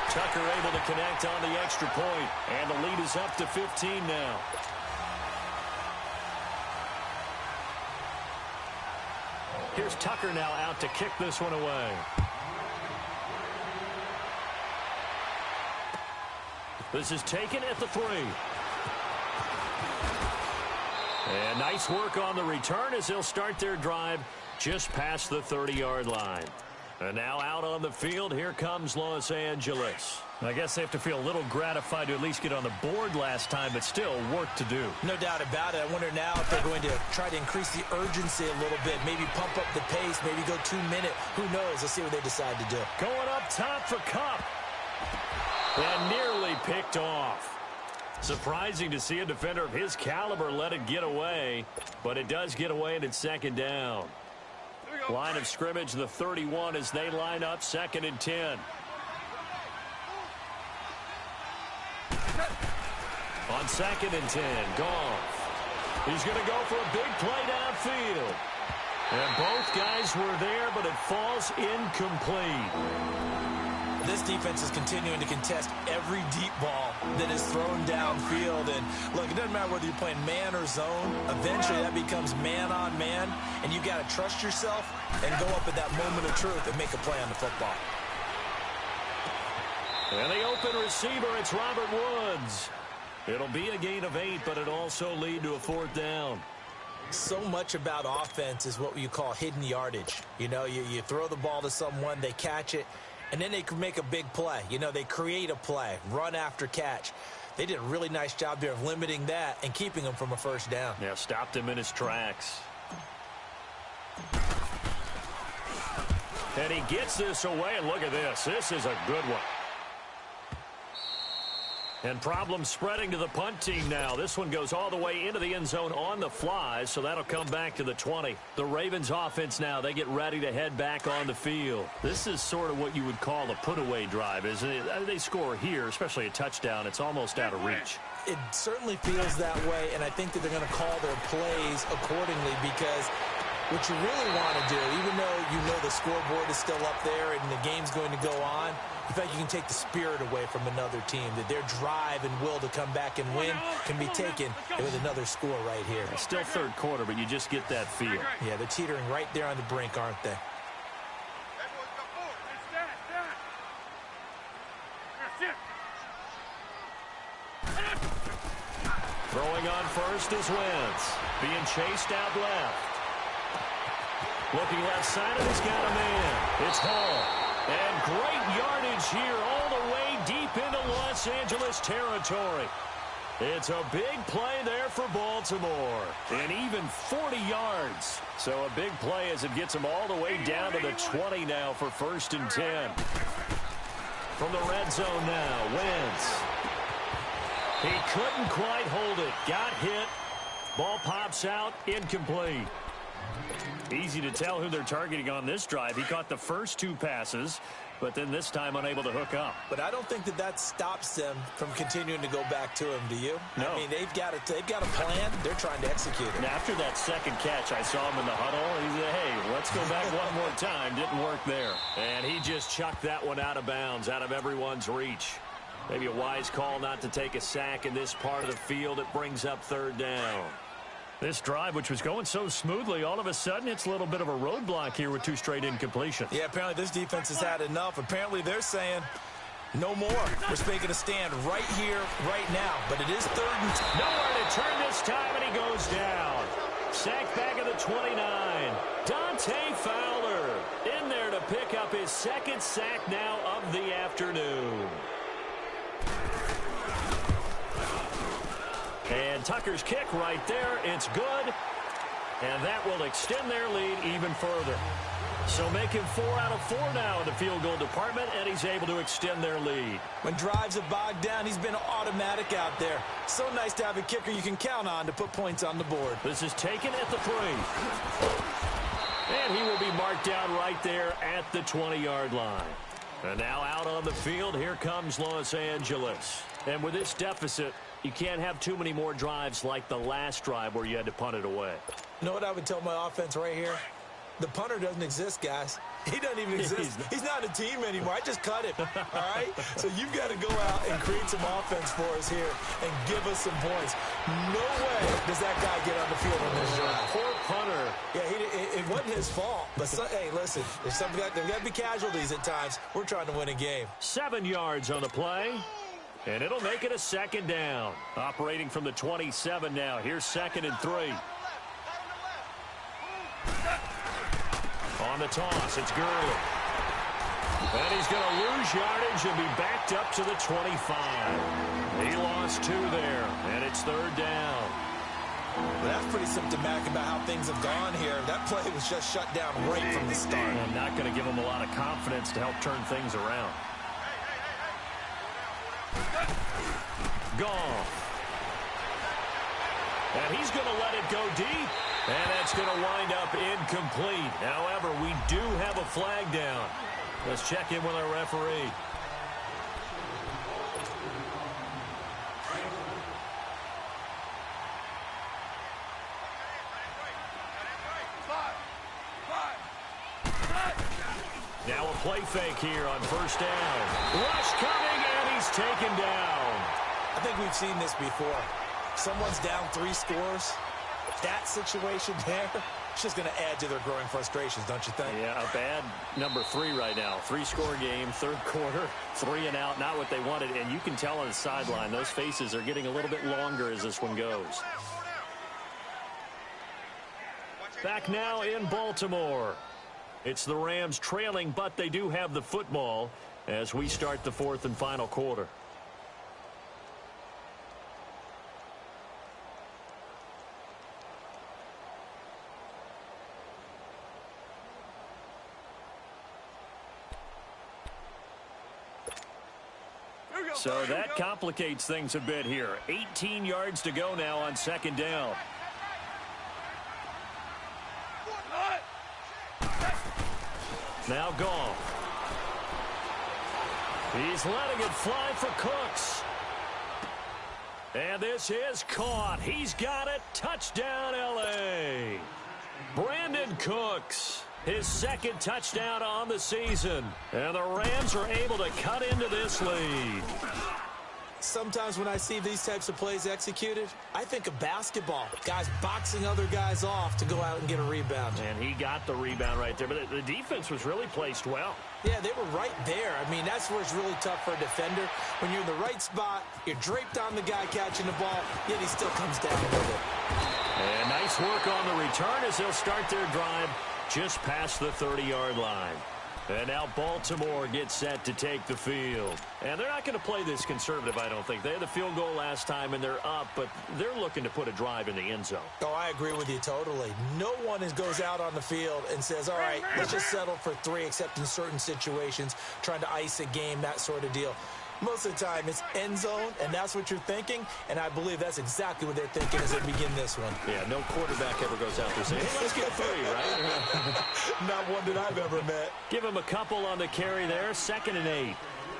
Tucker able to connect on the extra point, and the lead is up to 15 now. Here's Tucker now out to kick this one away. This is taken at the 3. And nice work on the return as they'll start their drive just past the 30-yard line. And now out on the field, here comes Los Angeles. I guess they have to feel a little gratified to at least get on the board last time, but still work to do.
No doubt about it. I wonder now if they're going to try to increase the urgency a little bit, maybe pump up the pace, maybe go 2-minute. Who knows? Let's see what they decide to do.
Going up top for Kupp. And nearly picked off. Surprising to see a defender of his caliber let it get away, but it does get away and it's second down. Line of scrimmage, the 31 as they line up, 2nd and 10. On 2nd and 10, Goff. He's going to go for a big play downfield. And both guys were there, but it falls incomplete.
This defense is continuing to contest every deep ball that is thrown downfield. And, look, it doesn't matter whether you're playing man or zone. Eventually, that becomes man-on-man, and you got to trust yourself and go up at that moment of truth and make a play on the football.
And the open receiver, it's Robert Woods. It'll be a gain of 8, but it'll also lead to a 4th down.
So much about offense is what you call hidden yardage. You know, you throw the ball to someone, they catch it, and then they can make a big play. You know, they create a play, run after catch. They did a really nice job there of limiting that and keeping him from a 1st down.
Yeah, stopped him in his tracks. And he gets this away, and look at this. This is a good one. And problems spreading to the punt team now. This one goes all the way into the end zone on the fly, so that'll come back to the 20. The Ravens offense now, they get ready to head back on the field. This is sort of what you would call a put-away drive, isn't it? They score here, especially a touchdown. It's almost out of reach.
It certainly feels that way, and I think that they're going to call their plays accordingly because what you really want to do, even though you know the scoreboard is still up there and the game's going to go on, in fact, you can take the spirit away from another team, that their drive and will to come back and win can be taken with another score right here.
It's still 3rd quarter, but you just get that feel.
Yeah, they're teetering right there on the brink, aren't they?
Throwing on first is Wentz. Being chased out left. Looking left side, and he's got a man. It's Hall. And great yardage here all the way deep into Los Angeles territory. It's a big play there for Baltimore. And even 40 yards. So a big play as it gets them all the way down to the 20 now for 1st and 10. From the red zone now, Wentz. He couldn't quite hold it. Got hit. Ball pops out, incomplete. Easy to tell who they're targeting on this drive. He caught the first 2 passes, but then this time unable to hook up.
But I don't think that stops them from continuing to go back to him, do you?
No.
I mean, they've got a plan. They're trying to execute it.
And after that 2nd catch, I saw him in the huddle. He said, hey, let's go back one more time. Didn't work there. And he just chucked that one out of bounds, out of everyone's reach. Maybe a wise call not to take a sack in this part of the field. It brings up third down. This drive, which was going so smoothly, all of a sudden it's a little bit of a roadblock here with 2 straight incompletions.
Yeah, apparently this defense has had enough. Apparently they're saying no more. We're making a stand right here, right now. But it is third and 10.
Nowhere to turn this time, and he goes down. Sacked back at the 29. Dante Fowler in there to pick up his second sack now of the afternoon. And Tucker's kick right there. It's good. And that will extend their lead even further. So making 4 out of 4 now in the field goal department, and he's able to extend their lead.
When drives are bogged down, he's been automatic out there. So nice to have a kicker you can count on to put points on the board.
This is taken at the 3. And he will be marked down right there at the 20-yard line. And now out on the field, here comes Los Angeles. And with this deficit, you can't have too many more drives like the last drive where you had to punt it away.
You know what I would tell my offense right here? The punter doesn't exist, guys. He doesn't even exist. He's not a team anymore. I just cut him, all right? So you've got to go out and create some offense for us here and give us some points. No way does that guy get on the field on this drive.
Poor punter.
Yeah, it wasn't his fault. But, hey, listen, there's got to be casualties at times. We're trying to win a game.
7 yards on the play. And it'll make it a second down. Operating from the 27 now. Here's 2nd and 3. On the toss, it's Gurley. And he's going to lose yardage and be backed up to the 25. He lost 2 there, and it's 3rd down.
Well, that's pretty symptomatic about how things have gone here. That play was just shut down right from the start.
And not going to give him a lot of confidence to help turn things around. Gone. And he's going to let it go deep. And that's going to wind up incomplete. However, we do have a flag down. Let's check in with our referee. Now a play fake here on 1st down. Rush coming, and he's taken down.
I think we've seen this before. Someone's down 3 scores. That situation there, it's just going to add to their growing frustrations, don't you think?
Yeah, a bad number 3 right now. 3-score game, 3rd quarter, 3 and out, not what they wanted. And you can tell on the sideline, those faces are getting a little bit longer as this one goes. Back now in Baltimore. It's the Rams trailing, but they do have the football as we start the 4th and final quarter. So that complicates things a bit here. 18 yards to go now on 2nd down. Now gone. He's letting it fly for Cooks. And this is caught. He's got it. Touchdown, L.A. Brandon Cooks. His 2nd touchdown on the season. And the Rams are able to cut into this lead.
Sometimes when I see these types of plays executed, I think of basketball. Guys boxing other guys off to go out and get a rebound.
And he got the rebound right there. But the defense was really placed well.
Yeah, they were right there. I mean, that's where it's really tough for a defender. When you're in the right spot, you're draped on the guy catching the ball, yet he still comes down with it.
And nice work on the return as they'll start their drive just past the 30-yard line. And now Baltimore gets set to take the field. And they're not going to play this conservative, I don't think. They had the field goal last time, and they're up, but they're looking to put a drive in the end zone.
Oh, I agree with you totally. No one goes out on the field and says, all right, let's just settle for 3, except in certain situations, trying to ice a game, that sort of deal. Most of the time, it's end zone, and that's what you're thinking, and I believe that's exactly what they're thinking as they begin this one.
Yeah, no quarterback ever goes out there saying, hey, let's get 3, right?
Not one that I've ever met.
Give him a couple on the carry there, 2nd and 8.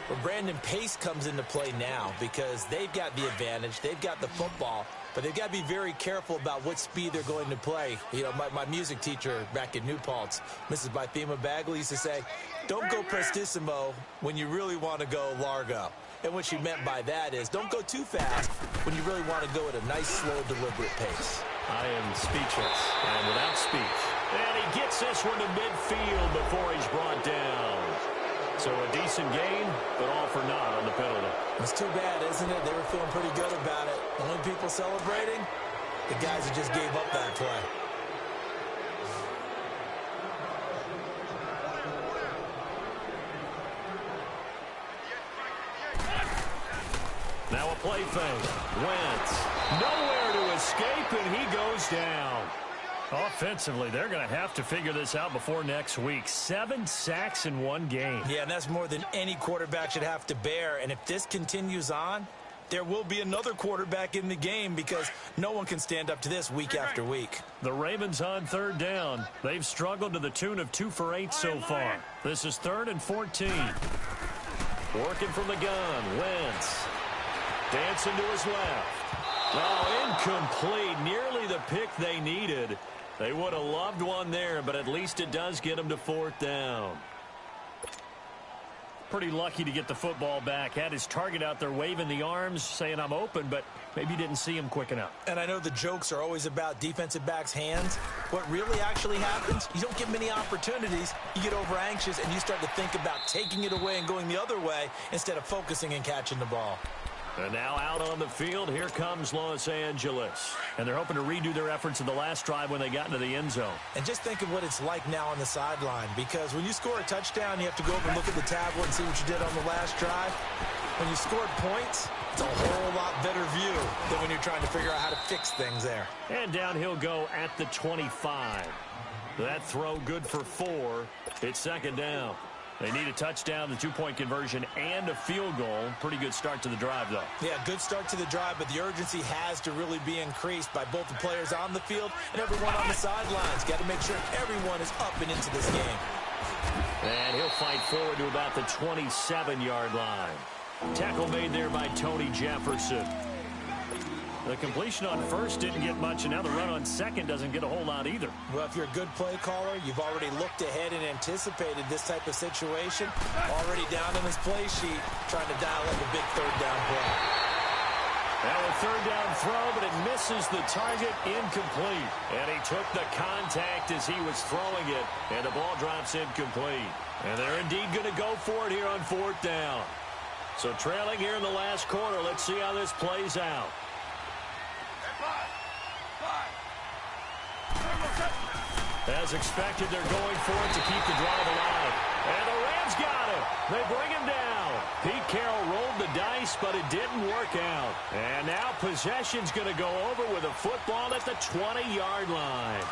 Well, Brandon Pace comes into play now because they've got the advantage. They've got the football, but they've got to be very careful about what speed they're going to play. You know, my music teacher back in New Paltz, Mrs. Bythema Bagley, used to say, don't go prestissimo when you really want to go largo. And what she meant by that is don't go too fast when you really want to go at a nice, slow, deliberate pace.
I am speechless and without speech. And he gets this one to midfield before he's brought down. So a decent gain, but all for naught on the penalty.
It's too bad, isn't it? They were feeling pretty good about it. Only people celebrating, the guys who just gave up that play.
Now a play fake. Wentz. Nowhere to escape, and he goes down. Offensively, they're going to have to figure this out before next week. 7 sacks in one game.
Yeah, and that's more than any quarterback should have to bear. And if this continues on, there will be another quarterback in the game because no one can stand up to this week after week.
The Ravens on 3rd down. They've struggled to the tune of 2 for 8 so far. This is 3rd and 14. Working from the gun. Wentz. Dancing to his left. Oh, incomplete. Nearly the pick they needed. They would have loved one there, but at least it does get them to 4th down. Pretty lucky to get the football back. Had his target out there waving the arms, saying I'm open, but maybe didn't see him quick enough.
And I know the jokes are always about defensive backs' hands. What really actually happens, you don't get many opportunities. You get over anxious, and you start to think about taking it away and going the other way instead of focusing and catching the ball.
And now out on the field, here comes Los Angeles. And they're hoping to redo their efforts in the last drive when they got into the end zone.
And just think of what it's like now on the sideline, because when you score a touchdown, you have to go over and look at the tablet and see what you did on the last drive. When you scored points, it's a whole lot better view than when you're trying to figure out how to fix things there.
And down he'll go at the 25. That throw good for 4. It's 2nd down. They need a touchdown, the 2-point conversion, and a field goal. Pretty good start to the drive, though.
Yeah, good start to the drive, but the urgency has to really be increased by both the players on the field and everyone on the sidelines. Got to make sure everyone is up and into this game.
And he'll fight forward to about the 27-yard line. Tackle made there by Tony Jefferson. The completion on 1st didn't get much, and now the run on 2nd doesn't get a whole lot either.
Well, if you're a good play caller, you've already looked ahead and anticipated this type of situation. Already down on his play sheet, trying to dial up a big 3rd down play.
Now a 3rd down throw, but it misses the target, incomplete. And he took the contact as he was throwing it, and the ball drops incomplete. And they're indeed going to go for it here on 4th down. So trailing here in the last quarter, let's see how this plays out. As expected, they're going for it to keep the drive alive. And the Rams got him. They bring him down. Pete Carroll rolled the dice, but it didn't work out. And now possession's going to go over with a football at the 20-yard line.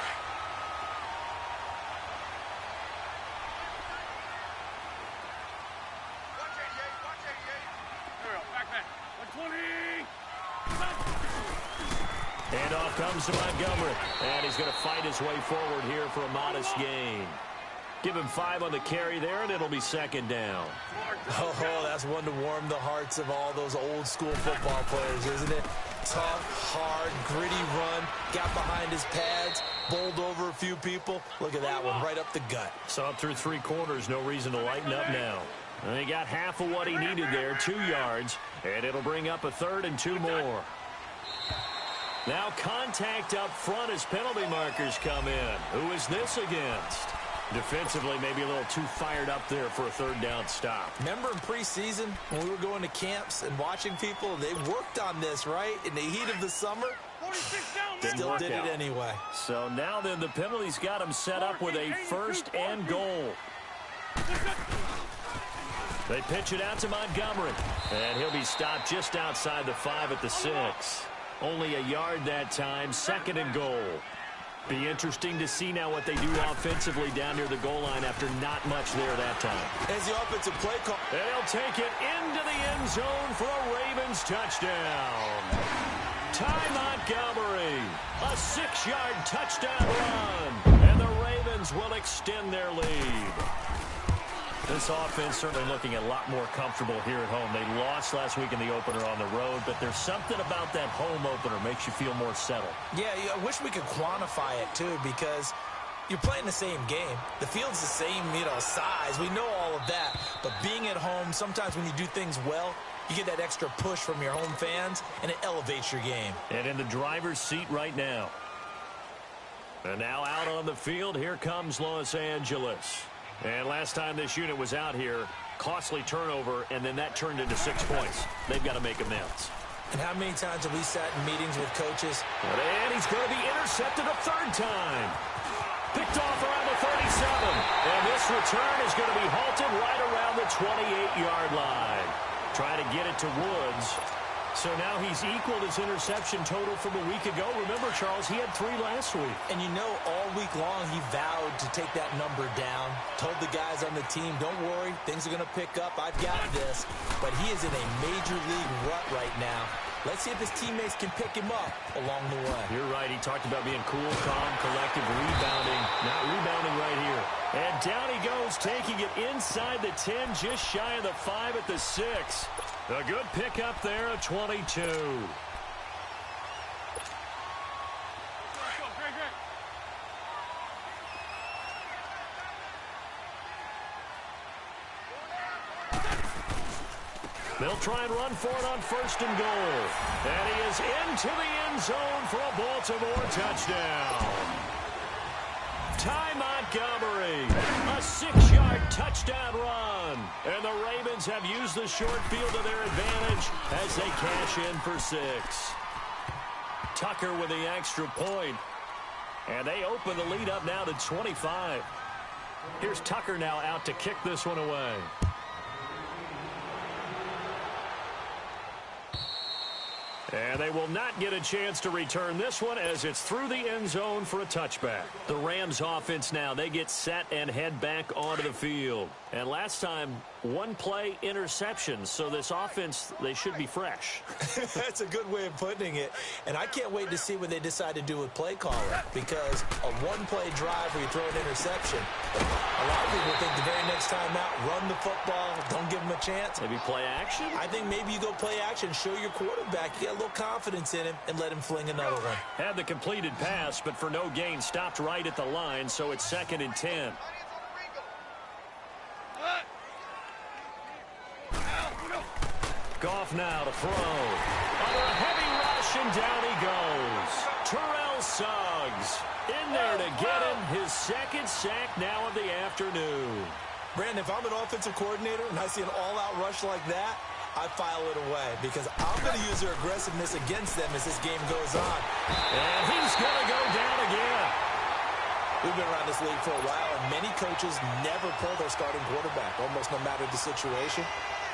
And off comes to Montgomery. And he's going to fight his way forward here for a modest gain. Give him 5 on the carry there, and it'll be 2nd down.
Oh, that's one to warm the hearts of all those old-school football players, isn't it? Tough, hard, gritty run. Got behind his pads, bowled over a few people. Look at that one, right up the gut.
Saw it through 3 quarters. No reason to lighten up now. And he got half of what he needed there, 2 yards. And it'll bring up a 3rd and 2 more. Now contact up front as penalty markers come in. Who is this against? Defensively, maybe a little too fired up there for a 3rd down stop.
Remember in preseason when we were going to camps and watching people, they worked on this, right? In the heat of the summer, still did it anyway.
So now then the penalty's got him set up with a 1st and goal. They pitch it out to Montgomery. And he'll be stopped just outside the 5 at the 6. Only a yard that time, 2nd and goal. Be interesting to see now what they do offensively down near the goal line after not much there that time.
As the offensive play call.
They'll take it into the end zone for a Ravens touchdown. Ty Montgomery, a 6-yard touchdown run. And the Ravens will extend their lead. This offense certainly looking a lot more comfortable here at home. They lost last week in the opener on the road, but there's something about that home opener makes you feel more settled.
Yeah, I wish we could quantify it, too, because you're playing the same game. The field's the same, size. We know all of that. But being at home, sometimes when you do things well, you get that extra push from your home fans, and it elevates your game.
And in the driver's seat right now. And now out on the field, here comes Los Angeles. And last time this unit was out here, costly turnover, and then that turned into 6 points. They've got to make amends.
And how many times have we sat in meetings with coaches?
And he's going to be intercepted a third time. Picked off around the 37. And this return is going to be halted right around the 28-yard line. Trying to get it to Woods. So now he's equaled his interception total from a week ago. Remember, Charles, he had 3 last week.
And you know, all week long he vowed to take that number down. Told the guys on the team, don't worry, things are going to pick up. I've got this. But he is in a major league rut right now. Let's see if his teammates can pick him up along the way.
You're right. He talked about being cool, calm, collective, rebounding. Not rebounding right here. And down he goes, taking it inside the 10, just shy of the 5 at the 6. A good pickup there, a 22.
Great.
They'll try and run for it on 1st and goal. And he is into the end zone for a Baltimore touchdown. Ty Montgomery, a 6-yard touchdown run. And the Ravens have used the short field to their advantage as they cash in for 6. Tucker with the extra point. And they open the lead up now to 25. Here's Tucker now out to kick this one away. And they will not get a chance to return this one as it's through the end zone for a touchback. The Rams offense now, they get set and head back onto the field. And last time, 1-play interception. So this offense, they should be fresh.
That's a good way of putting it. And I can't wait to see what they decide to do with play calling. Because a 1-play drive where you throw an interception, a lot of people think the very next time out, run the football, don't give them a chance.
Maybe play action?
I think maybe you go play action, show your quarterback, you get a little confidence in him, and let him fling another one.
Had the completed pass, but for no gain, stopped right at the line, so it's 2nd and 10. Goff now to throw. Under a heavy rush, and down he goes. Terrell Suggs in there to get him his 2nd sack now of the afternoon.
Brandon, if I'm an offensive coordinator and I see an all-out rush like that, I file it away because I'm going to use their aggressiveness against them as this game goes on.
And he's going to go down again.
We've been around this league for a while, and many coaches never pull their starting quarterback, almost no matter the situation.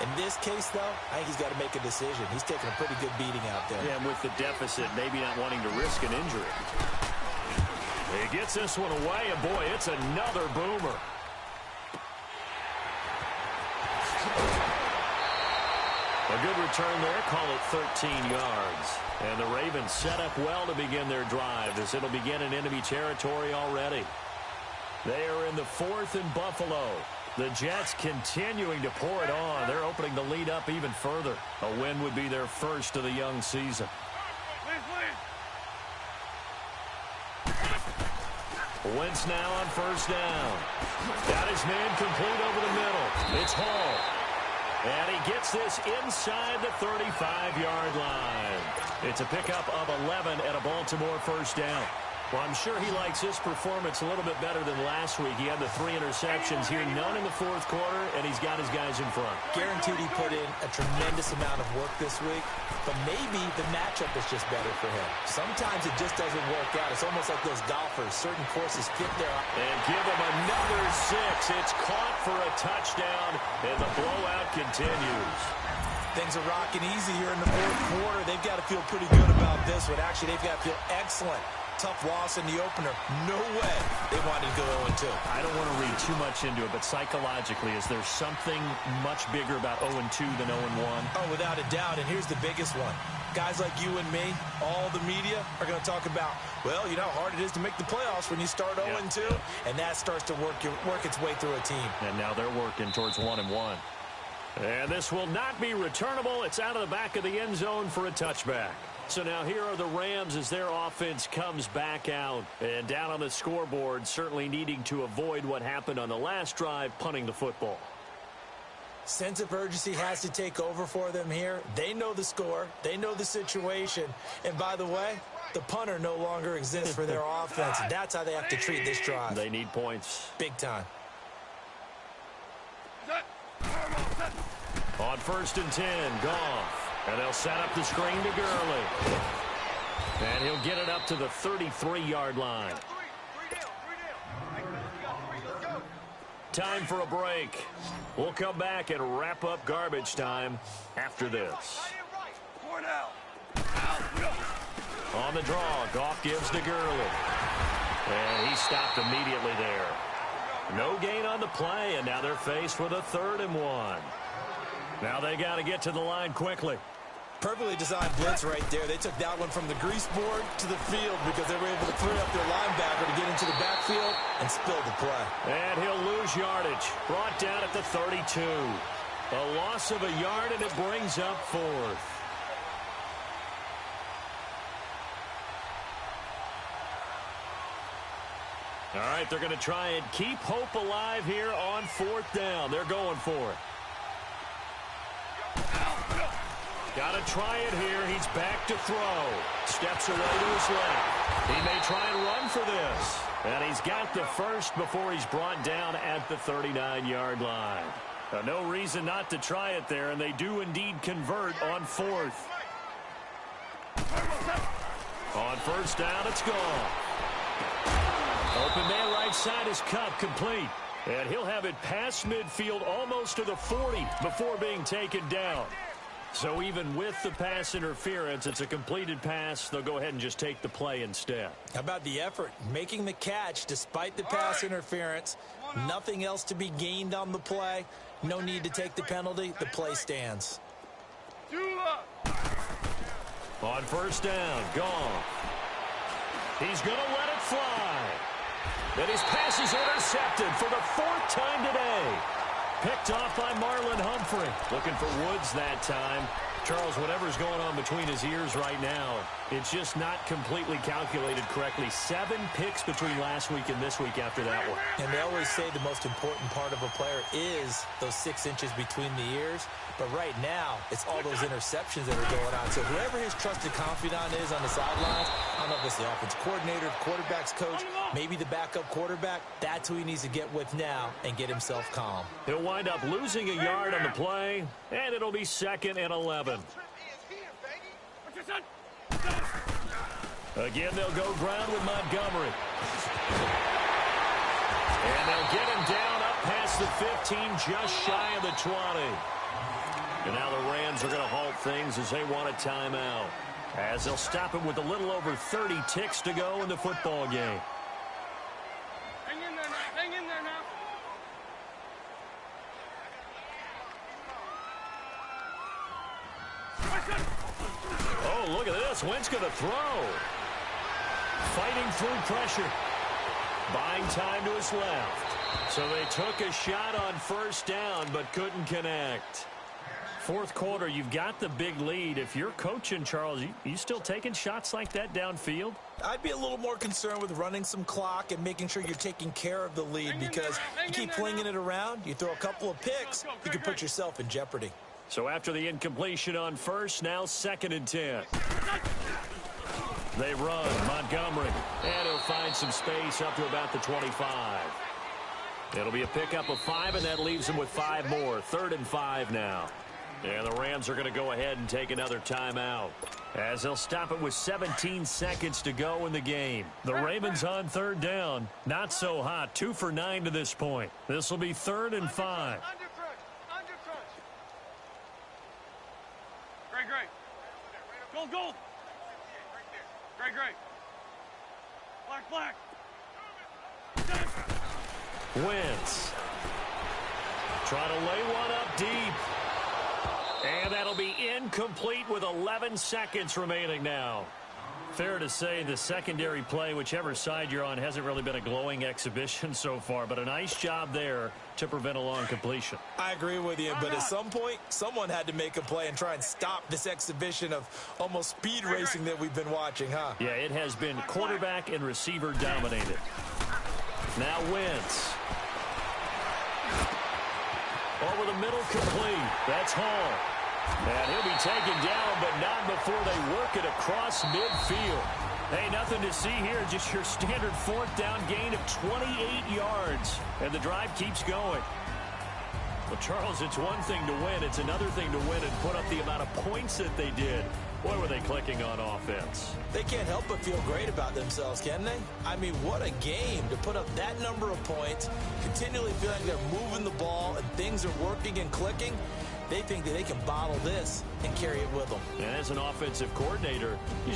In this case, though, I think he's got to make a decision. He's taking a pretty good beating out there.
Yeah, and with the deficit, maybe not wanting to risk an injury. He gets this one away, and boy, it's another boomer. A good return there, call it 13 yards. And the Ravens set up well to begin their drive as it'll begin in enemy territory already. They are in the 4th and Buffalo. The Jets continuing to pour it on. They're opening the lead up even further. A win would be their first of the young season. Wentz now on 1st down. Got his man complete over the middle. It's Hall. And he gets this inside the 35-yard line. It's a pickup of 11 and a Baltimore 1st down. Well, I'm sure he likes his performance a little bit better than last week. He had the 3 interceptions here, none in the 4th quarter, and he's got his guys in front.
Guaranteed he put in a tremendous amount of work this week, but maybe the matchup is just better for him. Sometimes it just doesn't work out. It's almost like those golfers. Certain courses fit their...
And give him another 6. It's caught for a touchdown, and the blowout continues.
Things are rocking easy here in the 4th quarter. They've got to feel pretty good about this one. Actually, they've got to feel excellent. Tough loss in the opener. No way they wanted to go 0-2.
I don't want to read too much into it, but psychologically, is there something much bigger about 0-2 than 0-1?
Oh, without a doubt, and here's the biggest one. Guys like you and me, all the media, are going to talk about, well, you know how hard it is to make the playoffs when you start 0-2, and that starts to work its way through a team.
And now they're working towards 1-1. And this will not be returnable. It's out of the back of the end zone for a touchback. So now here are the Rams as their offense comes back out. And down on the scoreboard, certainly needing to avoid what happened on the last drive, punting the football.
Sense of urgency has to take over for them here. They know the score. They know the situation. And by the way, the punter no longer exists for their offense. That's how they have to treat this drive.
They need points.
Big time.
On 1st and 10, Goff. And they'll set up the screen to Gurley. And he'll get it up to the 33-yard line. Time for a break. We'll come back and wrap up garbage time after this. On the draw, Goff gives to Gurley. And he stopped immediately there. No gain on the play, and now they're faced with a 3rd and 1. Now they got to get to the line quickly.
Perfectly designed blitz right there. They took that one from the grease board to the field because they were able to free up their linebacker to get into the backfield and spill the play.
And he'll lose yardage. Brought down at the 32. A loss of a yard, and it brings up 4th. All right, they're going to try and keep hope alive here on 4th down. They're going for it. Got to try it here. He's back to throw. Steps away to his left. He may try and run for this. And he's got the first before he's brought down at the 39-yard line. No reason not to try it there, and they do indeed convert on 4th. On 1st down, it's gone. Open man right side is Kupp, complete. And he'll have it past midfield almost to the 40 before being taken down. So even with the pass interference, it's a completed pass. They'll go ahead and just take the play instead.
How about the effort? Making the catch despite the pass interference. Nothing else to be gained on the play. No need to take the penalty. The play stands.
On 1st down, Goff. He's going to let it fly. And his pass is intercepted for the 4th time today. Picked off by Marlon Humphrey. Looking for Woods that time. Charles, whatever's going on between his ears right now, it's just not completely calculated correctly. 7 picks between last week and this week after that one.
And they always say the most important part of a player is those 6 inches between the ears. But right now, it's all those interceptions that are going on. So whoever his trusted confidant is on the sidelines, I don't know if it's the offense coordinator, quarterback's coach, maybe the backup quarterback, that's who he needs to get with now and get himself calm.
He'll wind up losing a yard on the play, and it'll be 2nd and 11. Again, they'll go ground with Montgomery. And they'll get him down up past the 15, just shy of the 20. And now the Rams are going to halt things as they want a timeout, as they'll stop it with a little over 30 ticks to go in the football game.
Hang in there now. Hang in there now.
Oh, look at this. Wentz going to throw. Fighting through pressure. Buying time to his left. So they took a shot on 1st down but couldn't connect. 4th quarter, you've got the big lead. If you're coaching, Charles, you still taking shots like that downfield?
I'd be a little more concerned with running some clock and making sure you're taking care of the lead, because you keep flinging it around, you throw a couple of picks, you can put yourself in jeopardy.
So after the incompletion on 1st, now 2nd and 10. They run Montgomery, and he'll find some space up to about the 25. It'll be a pickup of 5, and that leaves him with 5 more. 3rd and 5 now. And the Rams are going to go ahead and take another timeout, as they'll stop it with 17 seconds to go in the game. The Ravens on 3rd down. Not so hot. 2 for 9 to this point. This will be 3rd and 5.
Under crunch. Great. Gold. Great. Black.
Wentz. Trying to lay one up deep. And that'll be incomplete with 11 seconds remaining now. Fair to say the secondary play, whichever side you're on, hasn't really been a glowing exhibition so far, but a nice job there to prevent a long completion.
I agree with you, but at some point, someone had to make a play and try and stop this exhibition of almost speed racing that we've been watching, huh?
Yeah, it has been quarterback and receiver dominated. Now Wentz. Over the middle, complete. That's Hall. And he'll be taken down, but not before they work it across midfield. Hey, nothing to see here. Just your standard fourth down gain of 28 yards. And the drive keeps going. Well, Charles, it's one thing to win. It's another thing to win and put up the amount of points that they did. Boy, were they clicking on offense.
They can't help but feel great about themselves, can they? I mean, what a game to put up that number of points, continually feeling they're moving the ball and things are working and clicking. They think that they can bottle this and carry it with them.
And as an offensive coordinator, you